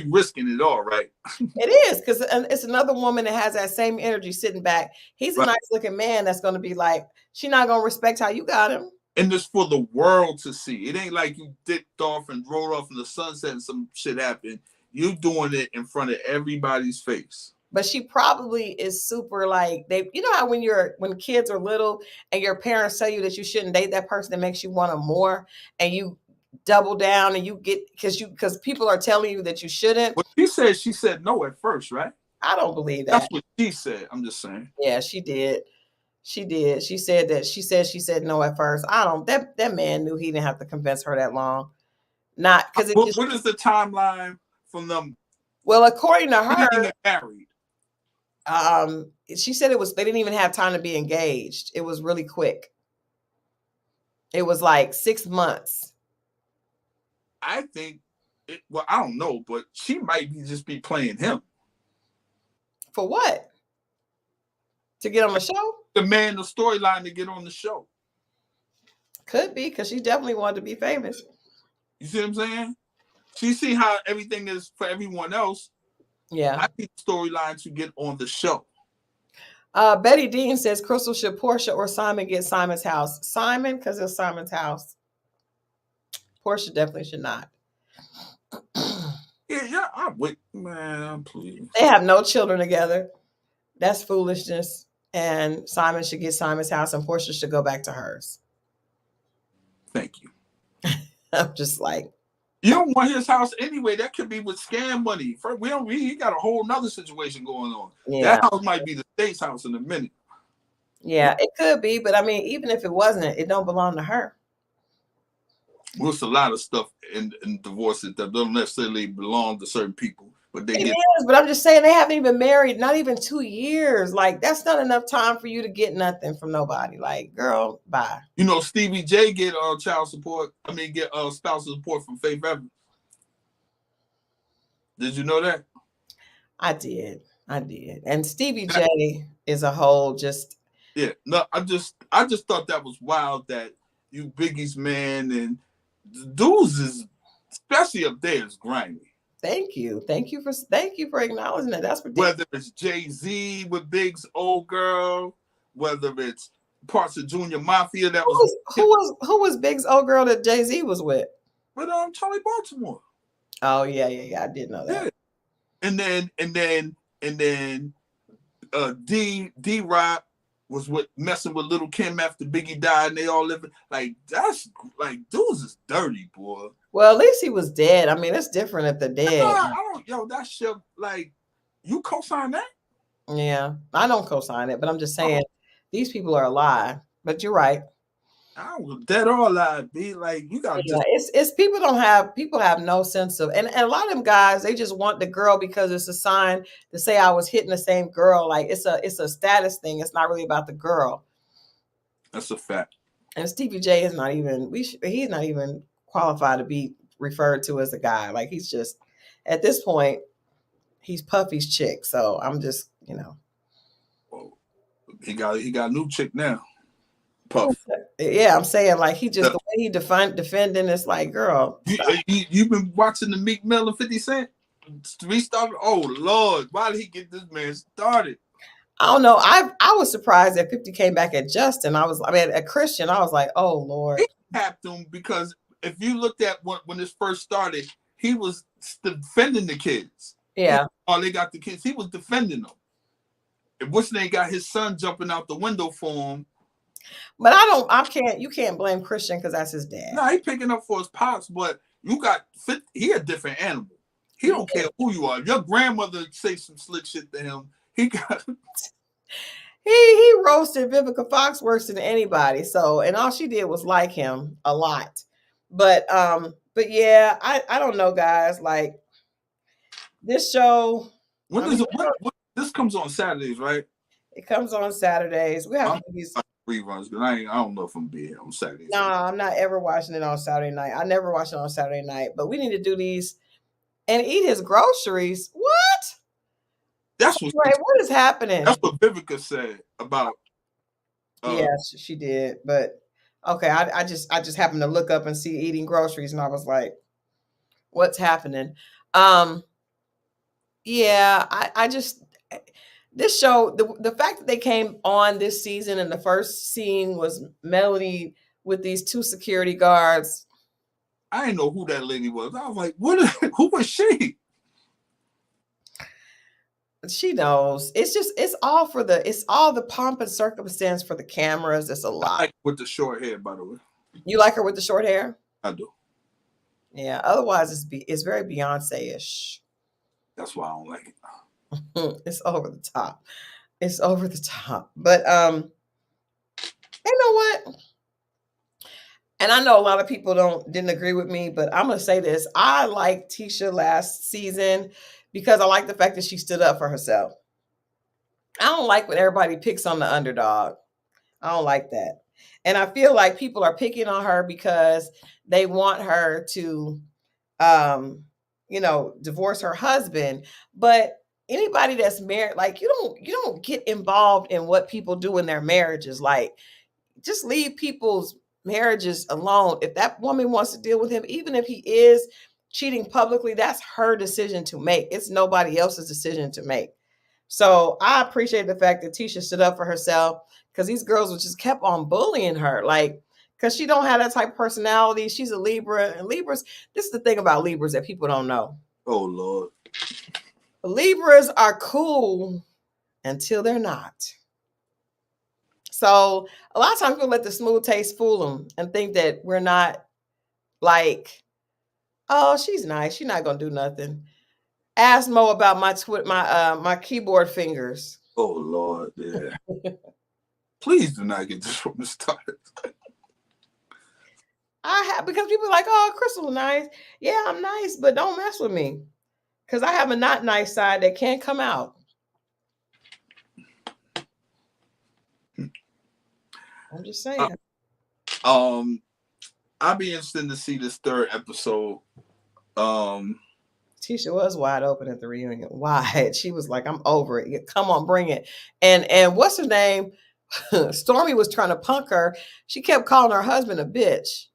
risking it all, right? It is, because it's another woman that has that same energy sitting back. He's a nice looking man that's going to be like, she's not going to respect how you got him. And it's for the world to see. It ain't like you dipped off and rolled off in the sunset and some shit happened. You doing it in front of everybody's face. But she probably is super like, how when kids are little and your parents tell you that you shouldn't date that person that makes you want them more, and you double down and you get, because people are telling you that you shouldn't. Well, she said no at first, right? I don't believe that. That's what she said. I'm just saying. Yeah, she did. She did. She said no at first. That man knew he didn't have to convince her that long. Not because what is the timeline from them? Well, according to her, getting married. She said they didn't even have time to be engaged. It was really quick. It was like 6 months. I think I don't know, but she might just be playing him. For what? To get on the show? The storyline to get on the show. Could be because she definitely wanted to be famous. You see what I'm saying? She see how everything is for everyone else. Yeah. I need the storyline to get on the show. Betty Dean says, Christal, should Porsha or Simon get Simon's house? Simon, because it's Simon's house. Porsha definitely should not. Yeah, I'm with, man, please. They have no children together. That's foolishness. And Simon should get Simon's house and Porsha should go back to hers. Thank you. I'm just like, you don't want his house anyway. That could be with scam money. He got a whole nother situation going on. yeah. That house might be the state's house in a minute. Yeah, it could be, but I mean, even if it wasn't, it don't belong to her. Well, it's a lot of stuff in divorces that don't necessarily belong to certain people, but they get. But I'm just saying they haven't even married, not even 2 years. Like that's not enough time for you to get nothing from nobody. Like, girl, bye. You know, Stevie J get child support. I mean, get spousal support from Faith Evans. Did you know that? I did. And Stevie J is a whole just. Yeah, no, I just thought that was wild that you Biggie's man and the dudes is, especially up there, is grimy. Thank you for acknowledging that. That's ridiculous. Whether it's Jay-Z with Big's old girl, whether it's parts of Junior Mafia that who was Big's old girl that Jay-Z was with? With Charlie Baltimore. Oh yeah, I did know that. Yeah. And then D-Rock was messing with Little Kim after Biggie died, and they all living like that's like dudes is dirty, boy. Well, at least he was dead. I mean, it's different if they're dead. That shit, like, you co-sign that? Yeah, I don't co-sign it, but I'm just saying these people are alive. But you're right. I was dead or alive, be like you got. Yeah, it's people have no sense of, and a lot of them guys, they just want the girl because it's a sign to say I was hitting the same girl. Like it's a status thing. It's not really about the girl. That's a fact. And Stevie J is not even he's not even qualified to be referred to as a guy. Like he's just at this point he's Puffy's chick. So I'm just Well, he got a new chick now. Puff. Yeah, I'm saying like he just the way he defending it's like, girl. You've been watching the Meek Mill and 50 Cent restart. Oh Lord, why did he get this man started? I don't know. I was surprised that 50 came back at Justin. At Christian. I was like, oh Lord. He tapped him because if you looked at when this first started, he was defending the kids. Yeah. They got the kids. He was defending them. And what's name got his son jumping out the window for him. But you can't blame Christian because that's his dad. No, he picking up for his pops, but he a different animal. He don't care who you are. If your grandmother say some slick shit to him, he got he roasted Vivica Fox worse than anybody. So, and all she did was like him a lot. But yeah, I don't know, guys. Like this show. This comes on Saturdays, right? It comes on Saturdays. We have these reruns, but I don't know if I'm being here on Saturdays. No, I'm not ever watching it on Saturday night. I never watch it on Saturday night. But we need to do these and eat his groceries. What? That's what is happening? That's what Vivica said about. Yes, she did. But okay, I just happened to look up and see eating groceries, and I was like, "What's happening?" Yeah, I just this show the fact that they came on this season and the first scene was Melody with these two security guards. I didn't know who that lady was. I was like, who was she? She knows. It's all the pomp and circumstance for the cameras. It's a lot. I like with the short hair, by the way. You like her with the short hair? I do. Yeah. Otherwise, it's very Beyonce-ish. That's why I don't like it. It's over the top. It's over the top. But you know what? And I know a lot of people didn't agree with me, but I'm gonna say this. I liked Tisha last season because I like the fact that she stood up for herself. I don't like when everybody picks on the underdog. I don't like that. And I feel like people are picking on her because they want her to divorce her husband. But anybody that's married, like you don't get involved in what people do in their marriages. Like just leave people's marriages alone. If that woman wants to deal with him, even if he is cheating publicly, that's her decision to make. It's nobody else's decision to make. So I appreciate the fact that Tisha stood up for herself, because these girls just kept on bullying her, like, because she don't have that type of personality. She's a Libra, and Libras, this is the thing about Libras that people don't know. Oh Lord. Libras are cool until they're not. So a lot of times people let the smooth taste fool them and think that we're not like, oh, she's nice, she's not gonna do nothing. Ask Mo about my keyboard fingers. Oh Lord, yeah. Please do not get this from the start. I have, because people are like, oh, Christal nice. Yeah, I'm nice, but don't mess with me, because I have a not nice side that can't come out. I'm just saying. I'll be interested to see this third episode. Tisha was wide open at the reunion. Wide. She was like, I'm over it. Come on, bring it. And what's her name? Stormy was trying to punk her. She kept calling her husband a bitch.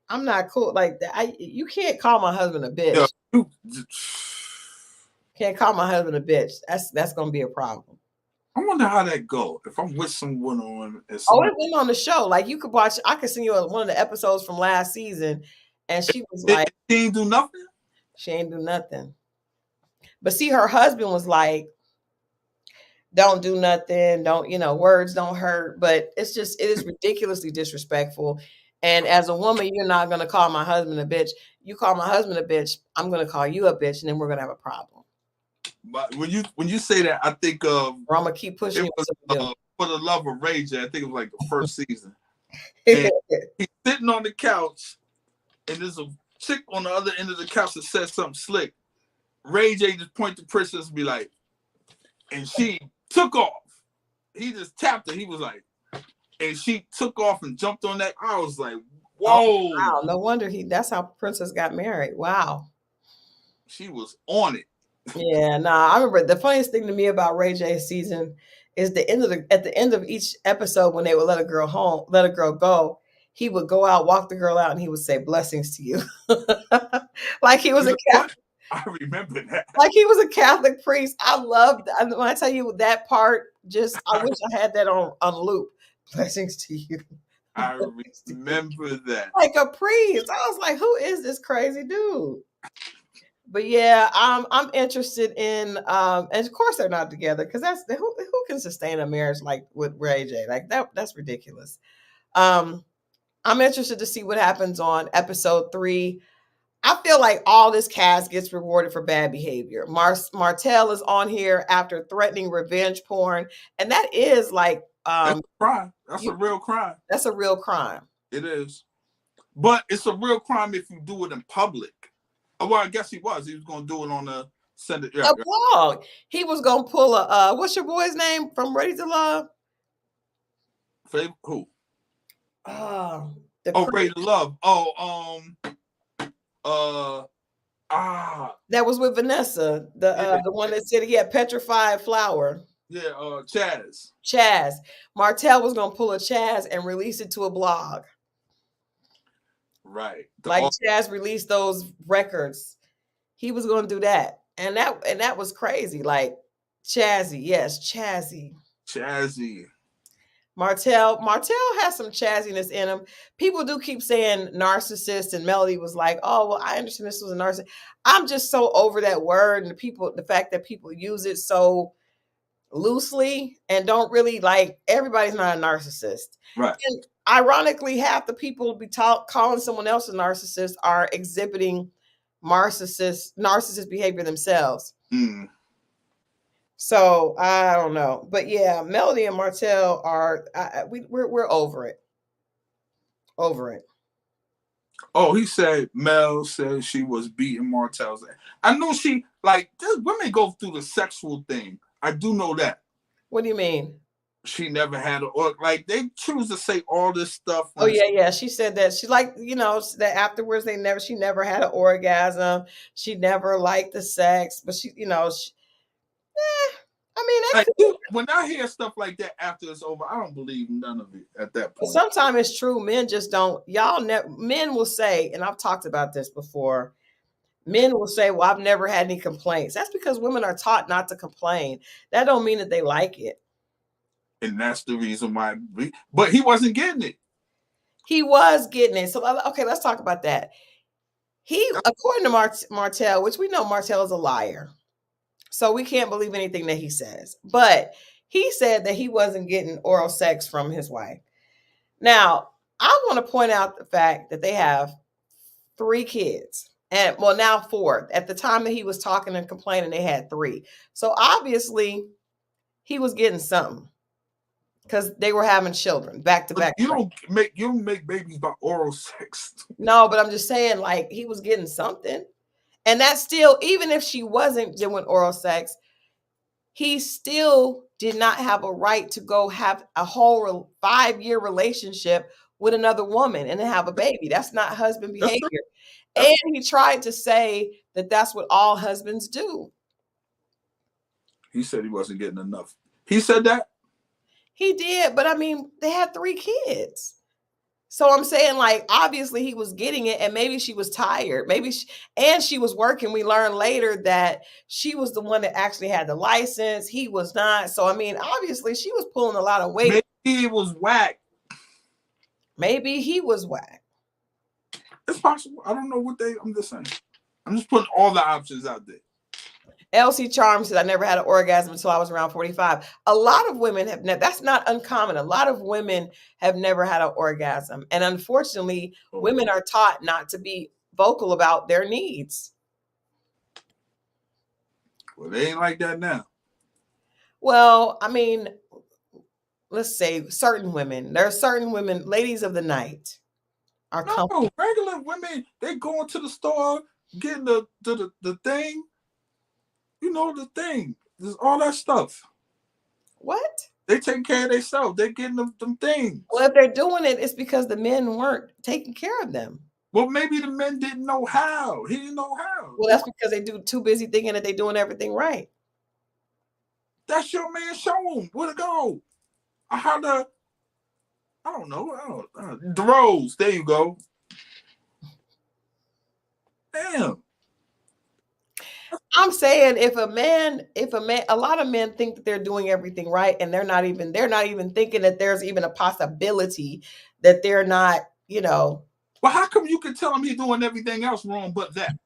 I'm not cool like that. You can't call my husband a bitch. Yeah. Can't call my husband a bitch. That's gonna be a problem. I wonder how that go. If I'm with someone on, It went on the show. Like, you could watch. I could send you one of the episodes from last season, and she was like, she ain't do nothing. She ain't do nothing. But see, her husband was like, don't do nothing. Don't, words don't hurt. But it is ridiculously disrespectful. And as a woman, you're not going to call my husband a bitch. You call my husband a bitch, I'm going to call you a bitch, and then we're going to have a problem. But when you say that, I think of, or I'm going to keep pushing. It was For the Love of Ray J. I think it was like the first season. And he's sitting on the couch, and there's a chick on the other end of the couch that says something slick. Ray J just point to Princess and be like, and she took off. He just tapped her. He was like, and she took off and jumped on that. I was like, whoa. Oh, wow. No wonder that's how Princess got married. Wow. She was on it. Yeah, I remember the funniest thing to me about Ray J's season is at the end of each episode, when they would let a girl go, he would go out, walk the girl out, and he would say blessings to you. Like he was a Catholic. I remember that. Like he was a Catholic priest. I loved that. When I tell you that part, I wish I had that on loop. Blessings to you. I remember that. Like a priest. I was like, who is this crazy dude? But yeah, I'm interested in, and of course they're not together, because who can sustain a marriage like with Ray J? Like that's ridiculous. I'm interested to see what happens on episode 3. I feel like all this cast gets rewarded for bad behavior. Martel is on here after threatening revenge porn, and that is like that's a crime. That's a real crime. That's a real crime. It is, but it's a real crime if you do it in public. Well, I guess he was. He was going to do it on the Senate. Yeah, a blog. He was going to pull a what's your boy's name from Ready to Love? Who? Ready to Love. That was with Vanessa, the one that said he had petrified flour. Yeah, Chaz. Martel was going to pull a Chaz and release it to a blog. Right. Chaz released those records. He was going to do that. And that was crazy. Like Chazzy. Yes, Chazzy. Martel has some chazziness in him. People do keep saying narcissist, and Melody was like, oh, well, I understand this was a narcissist. I'm just so over that word, and the fact that people use it so loosely and don't really like, everybody's not a narcissist. Right. And ironically, half the people calling someone else a narcissist are exhibiting narcissist behavior themselves. Mm. So I don't know, but yeah, Melody and Martel are we're over it. Over it. Oh, he said Mel said she was beating Martel's ass. I know she women go through the sexual thing. I do know that. What do you mean? She never had like they choose to say all this stuff. Oh yeah. She said that she that afterwards she never had an orgasm. She never liked the sex, but I mean, Like, when I hear stuff like that after it's over, I don't believe none of it at that point. sometimes it's true. Men just don't. Men will say, and I've talked about this before. Men will say, "Well, I've never had any complaints." That's because women are taught not to complain. That don't mean that they like it. And that's the reason why. But he wasn't getting it. He was getting it. So okay, let's talk about that. According to Martel, which we know Martel is a liar, so we can't believe anything that he says. But he said that he wasn't getting oral sex from his wife. Now, I want to point out the fact that they have 3 kids. And well, now 4. At the time that he was talking and complaining, they had 3. So obviously, he was getting something because they were having children back to back. You don't make babies by oral sex. No, but I'm just saying, like, he was getting something. And that's still, even if she wasn't doing oral sex, he still did not have a right to go have a whole 5-year relationship with another woman and then have a baby. That's not husband behavior. And he tried to say that that's what all husbands do. He said he wasn't getting enough. He said that? He did, but I mean, they had 3 kids. So I'm saying, like, obviously he was getting it, and maybe she was tired. And she was working. We learned later that she was the one that actually had the license. He was not. So, I mean, obviously she was pulling a lot of weight. Maybe he was whack. Maybe he was whack. It's possible. I don't know I'm just saying. I'm just putting all the options out there. LC Charm said, I never had an orgasm until I was around 45. A lot of women have never, that's not uncommon. A lot of women have never had an orgasm. And unfortunately, women are taught not to be vocal about their needs. Well, they ain't like that now. Well, I mean, let's say certain women. There are certain women, ladies of the night, are comfortable. Regular women, they going to the store, getting the thing. You know, the thing. There's all that stuff. What? They take care of themselves. They're getting them things. Well, if they're doing it, it's because the men weren't taking care of them. Well, maybe the men didn't know how. He didn't know how. Well, that's because they too busy thinking that they're doing everything right. That's your man. Show him where to go. How to, I don't know. The Rose. There you go. Damn. I'm saying if a man, a lot of men think that they're doing everything right, and they're not even thinking that there's even a possibility that they're not, you know. Well, how come you can tell him he's doing everything else wrong but that?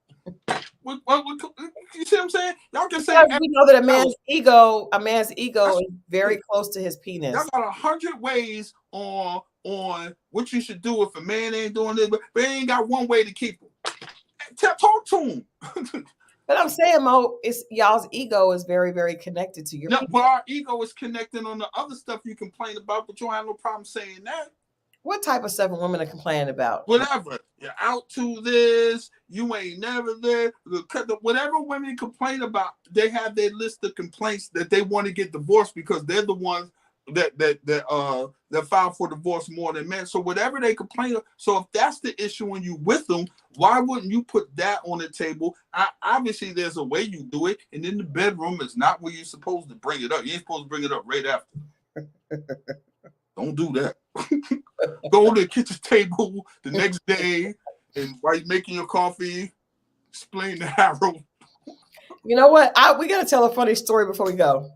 What, you see what I'm saying? Y'all can say we know that a man's ego is very close to his penis. Y'all got 100 ways on what you should do if a man ain't doing this, but they ain't got one way to keep him. Talk to him. But I'm saying, Mo, it's y'all's ego is very, very connected to your. No, but our ego is connected on the other stuff you complain about, but you don't have no problem saying that. What type of stuff are women are complaining about? Whatever. You're out to this. You ain't never there. Whatever women complain about, they have their list of complaints that they want to get divorced because they're the ones that file for divorce more than men. So whatever they complain of, so if that's the issue when you with them, why wouldn't you put that on the table? Obviously, there's a way you do it, and in the bedroom is not where you're supposed to bring it up. You ain't supposed to bring it up right after. Don't do that. Go to the kitchen table the next day, and while you're making your coffee, explain the Harold. You know what? We got to tell a funny story before we go.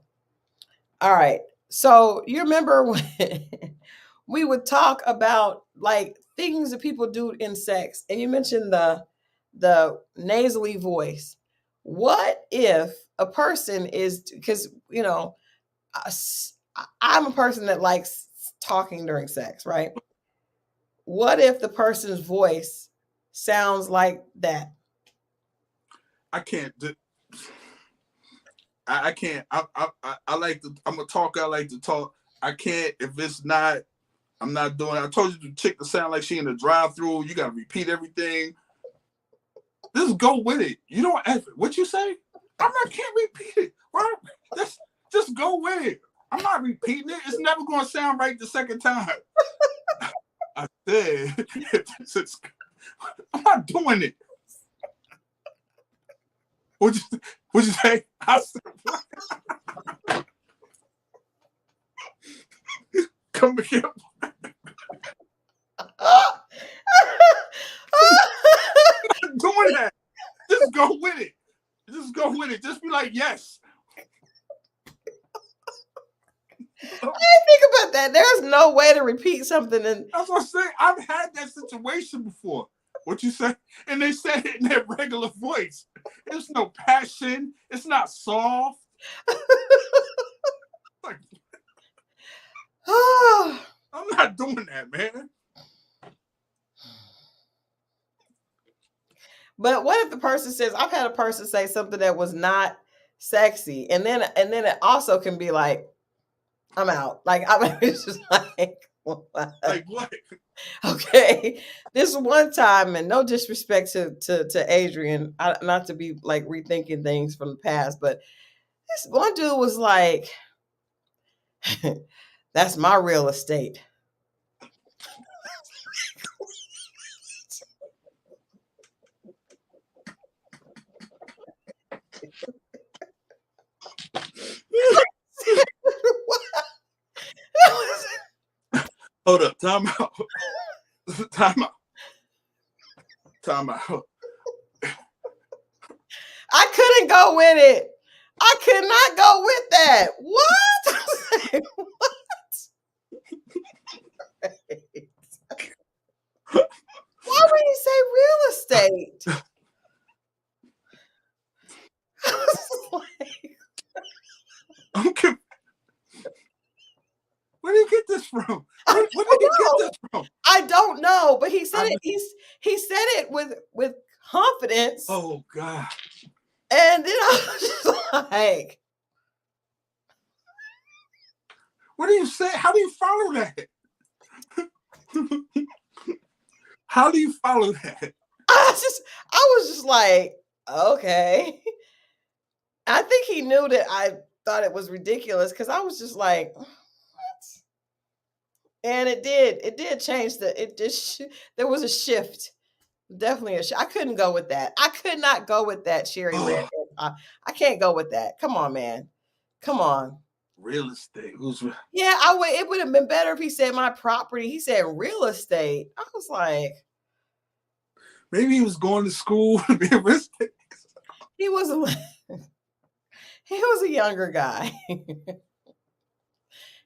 All right. So you remember when we would talk about like things that people do in sex, and you mentioned the nasally voice. What if a person is, because you know, I'm a person that likes talking during sex, right? What if the person's voice sounds like that? I can't. I can't. I like to. I'm a talker. I like to talk. I can't if it's not. I'm not doing it. I told you the chick to sound like she in the drive-through. You got to repeat everything. Just go with it. You don't ever. What you say? Can't repeat it. Right? Just go with it. I'm not repeating it. It's never going to sound right the second time. I said, I'm not doing it. What'd you say? I said, come again. Doing that. Just go with it. Just go with it. Just be like, yes. I didn't think about that. There's no way to repeat something. And that's what I'm saying. I've had that situation before. What you say? And they said it in their regular voice. There's no passion. It's not soft. Like, I'm not doing that, man. But what if the person says, I've had a person say something that was not sexy, and then it also can be like, I'm out. Like, it's just like, what? Like what? Okay, this one time, and no disrespect to Adrian, not to be like rethinking things from the past, but this one dude was like, "That's my real estate." Hold up, time out. Time out. Time out. I couldn't go with it. I could not go with that. What? What? Why would you say real estate? Okay. Where did he get this from? Where did he get this from? I don't know, but he said it. He said it with confidence. Oh God! And then I was just like, "What do you say? How do you follow that? How do you follow that?" I was just like, okay. I think he knew that I thought it was ridiculous because I was just like, what? And it did change there was a shift. Definitely a shift. I couldn't go with that. I could not go with that, Sherry. I can't go with that. Come on, man. Come on. Real estate. Yeah, it would have been better if he said my property. He said real estate. I was like, maybe he was going to school to be a real estate. He was a younger guy.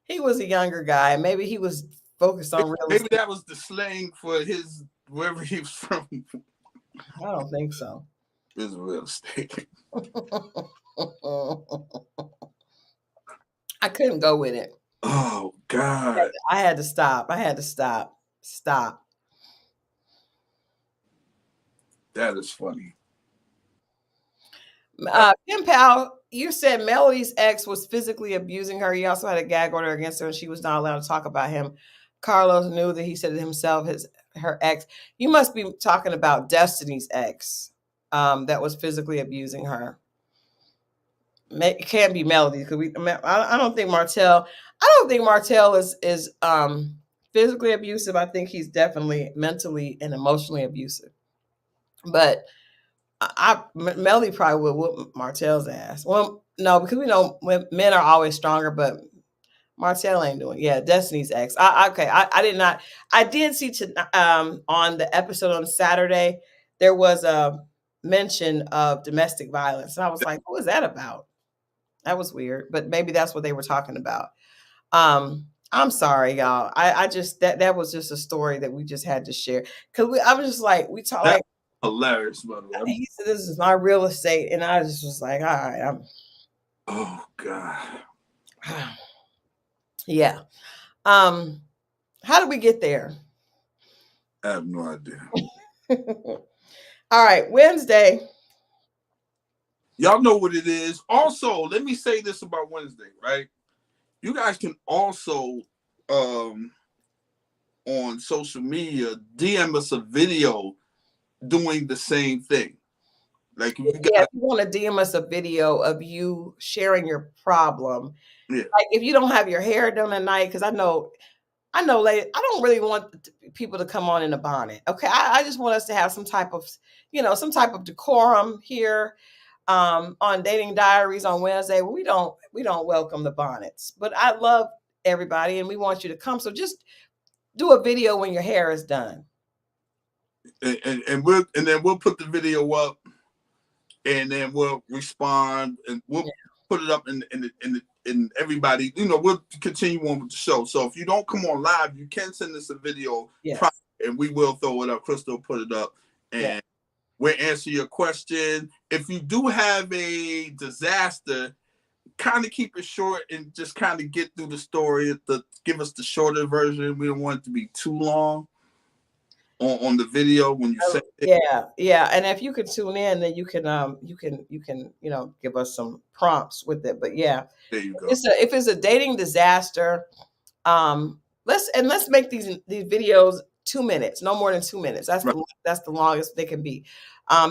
He was a younger guy. Maybe he was focused on real estate. Maybe that was the slang for his wherever he was from. I don't think so. It was real estate. I couldn't go with it. Oh God. I had to stop. Stop. That is funny. Kim Powell, you said Melody's ex was physically abusing her. He also had a gag order against her, and she was not allowed to talk about him. Carlos knew that he said it himself, her ex. You must be talking about Destiny's ex that was physically abusing her. It can't be Melody because I don't think Martel. I don't think Martel is physically abusive. I think he's definitely mentally and emotionally abusive. But Melody probably would whoop Martel's ass. Well, no, because we know men are always stronger, but Martel ain't doing. Yeah, Destiny's ex. I did not. I did see on the episode on Saturday there was a mention of domestic violence, and I was like, "What was that about?" That was weird, but maybe that's what they were talking about. I'm sorry, y'all. I just that was just a story that we just had to share because I was just like, we talk like. Hilarious, by the way. He said, "This is my real estate," and I just was like, "All right, oh God." Yeah. How did we get there? I have no idea. All right, Wednesday. Y'all know what it is. Also, let me say this about Wednesday, right? You guys can also on social media DM us a video doing the same thing. Like if you want to DM us a video of you sharing your problem. Yeah. Like if you don't have your hair done at night, because I know, lady, I don't really want people to come on in a bonnet. Okay, I just want us to have some type of, some type of decorum here. on Dating Diaries on Wednesday, we don't welcome the bonnets, but I love everybody and we want you to come. So just do a video when your hair is done. And then we'll put the video up, and then we'll respond, and we'll put it up in everybody. We'll continue on with the show. So if you don't come on live, you can send us a video, and we will throw it up. Christal put it up, and we'll answer your question. If you do have a disaster, kind of keep it short and just kind of get through the story. Give us the shorter version. We don't want it to be too long on the video when you say it. Yeah. And if you can tune in, then you can give us some prompts with it. But yeah, there you go. If it's a dating disaster, let's make these videos 2 minutes, no more than 2 minutes. That's that's the longest they can be,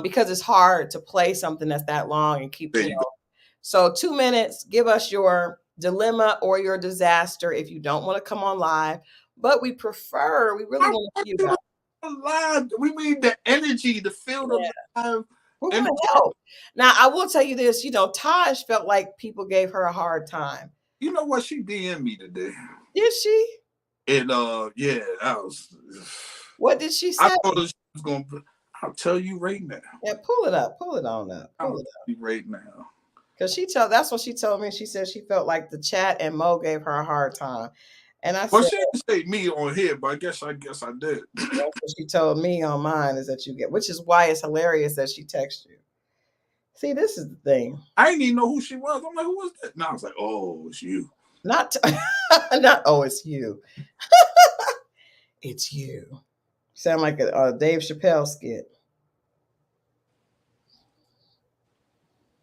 because it's hard to play something that's that long and keep. So 2 minutes. Give us your dilemma or your disaster if you don't want to come on live, but we really want to see you guys live. We need the energy, the feel of live. We're going to help. Now, I will tell you this, Taj felt like people gave her a hard time. You know what? She DM'd me today. Did she? And that was. What did she say? I thought she was going to. I'll tell you right now. Yeah, pull it up. Pull it on up. I'll tell you right now. Because that's what she told me. She said she felt like the chat and Mo gave her a hard time. And I said, she didn't say me on here, but I guess I did. That's what she told me on mine is that you get, which is why it's hilarious that she texted you. See, this is the thing. I didn't even know who she was. I'm like, who was that? No, I was like, oh, it's you. Not it's you. It's you. Sound like a Dave Chappelle skit.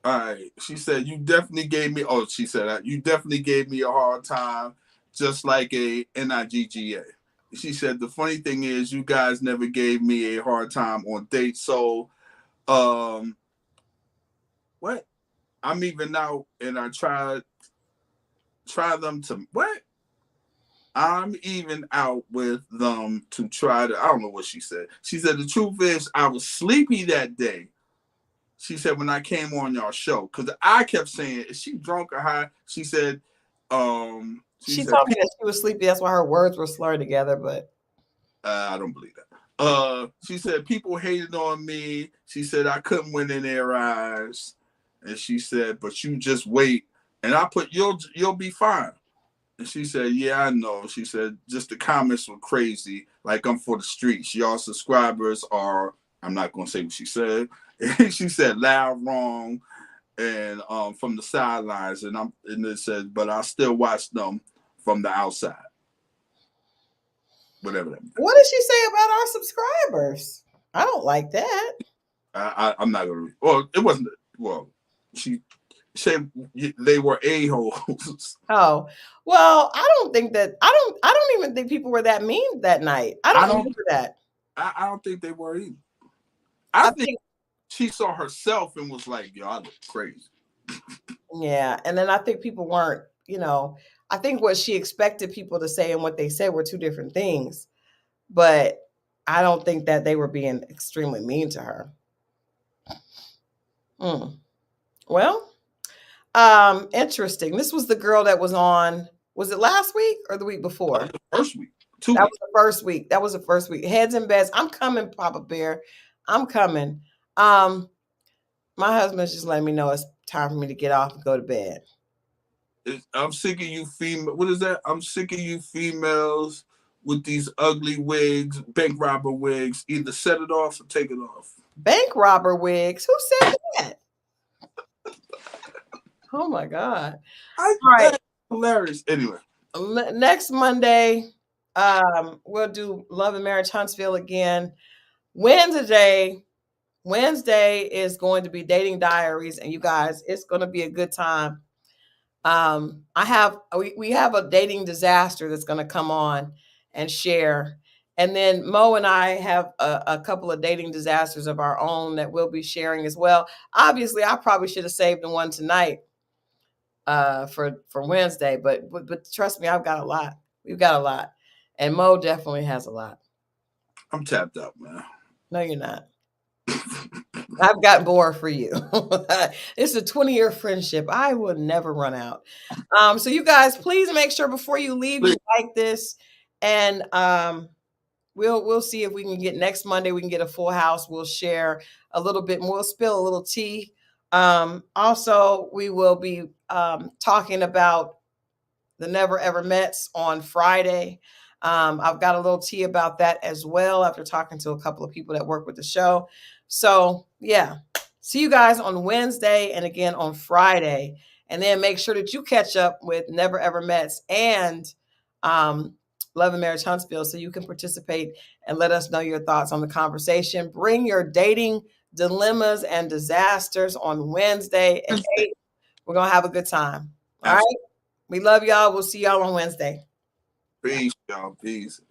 All right. She said, you definitely gave me, she said that. You definitely gave me a hard time. Just like a NIGGA. She said, the funny thing is you guys never gave me a hard time on dates. So, what? I'm even out and I try them to, what? I'm even out with them to try to, I don't know what she said. She said, the truth is I was sleepy that day. She said, when I came on y'all show, because I kept saying, is she drunk or high? She said, she told me that she was sleepy. That's why her words were slurred together, but I don't believe that. She said people hated on me. She said I couldn't win in their eyes. And she said, but you just wait. And I put, you'll be fine. And she said, yeah, I know. She said, just the comments were crazy. Like I'm for the streets. Y'all subscribers are, I'm not going to say what she said. She said loud, wrong, and from the sidelines. And it said, but I still watch them from the outside. Whatever that means. What did she say about our subscribers? I don't like that. I'm not gonna. Well, it wasn't. Well, she said they were a-holes. Oh, well, I don't think that. I don't even think people were that mean that night. I don't remember that. I don't think they were either. I think she saw herself and was like, "Yo, I look crazy." Yeah, and then I think people weren't. I think what she expected people to say and what they said were two different things. But I don't think that they were being extremely mean to her. Well, interesting. This was the girl that was on, was it last week or the week before? The first week. That was the first week. That was the first week. Heads and beds. I'm coming, Papa Bear. I'm coming. My husband's just letting me know it's time for me to get off and go to bed. I'm sick of you female. What is that? I'm sick of you females with these ugly wigs, bank robber wigs. Either set it off or take it off. Bank robber wigs? Who said that? Oh my God! All right, hilarious. Anyway, next Monday, we'll do Love and Marriage Huntsville again. Wednesday is going to be Dating Diaries, and you guys, it's going to be a good time. We have a dating disaster that's going to come on and share. And then Mo and I have a couple of dating disasters of our own that we'll be sharing as well. Obviously, I probably should have saved the one tonight for Wednesday, but trust me, I've got a lot. We've got a lot. And Mo definitely has a lot. I'm tapped out, man. No, you're not. I've got more for you. It's a 20-year friendship. I will never run out. So you guys, please make sure before you leave, you like this, and we'll see if we can get next Monday. We can get a full house. We'll share a little bit more. We'll spill a little tea. Also, we will be talking about the Never Ever Mets on Friday. I've got a little tea about that as well after talking to a couple of people that work with the show. So, yeah, see you guys on Wednesday and again on Friday. And then make sure that you catch up with Never Ever Mets and Love and Marriage Huntsville so you can participate and let us know your thoughts on the conversation. Bring your dating dilemmas and disasters on Wednesday at 8. We're going to have a good time. All right. We love y'all. We'll see y'all on Wednesday. Peace, y'all. Peace.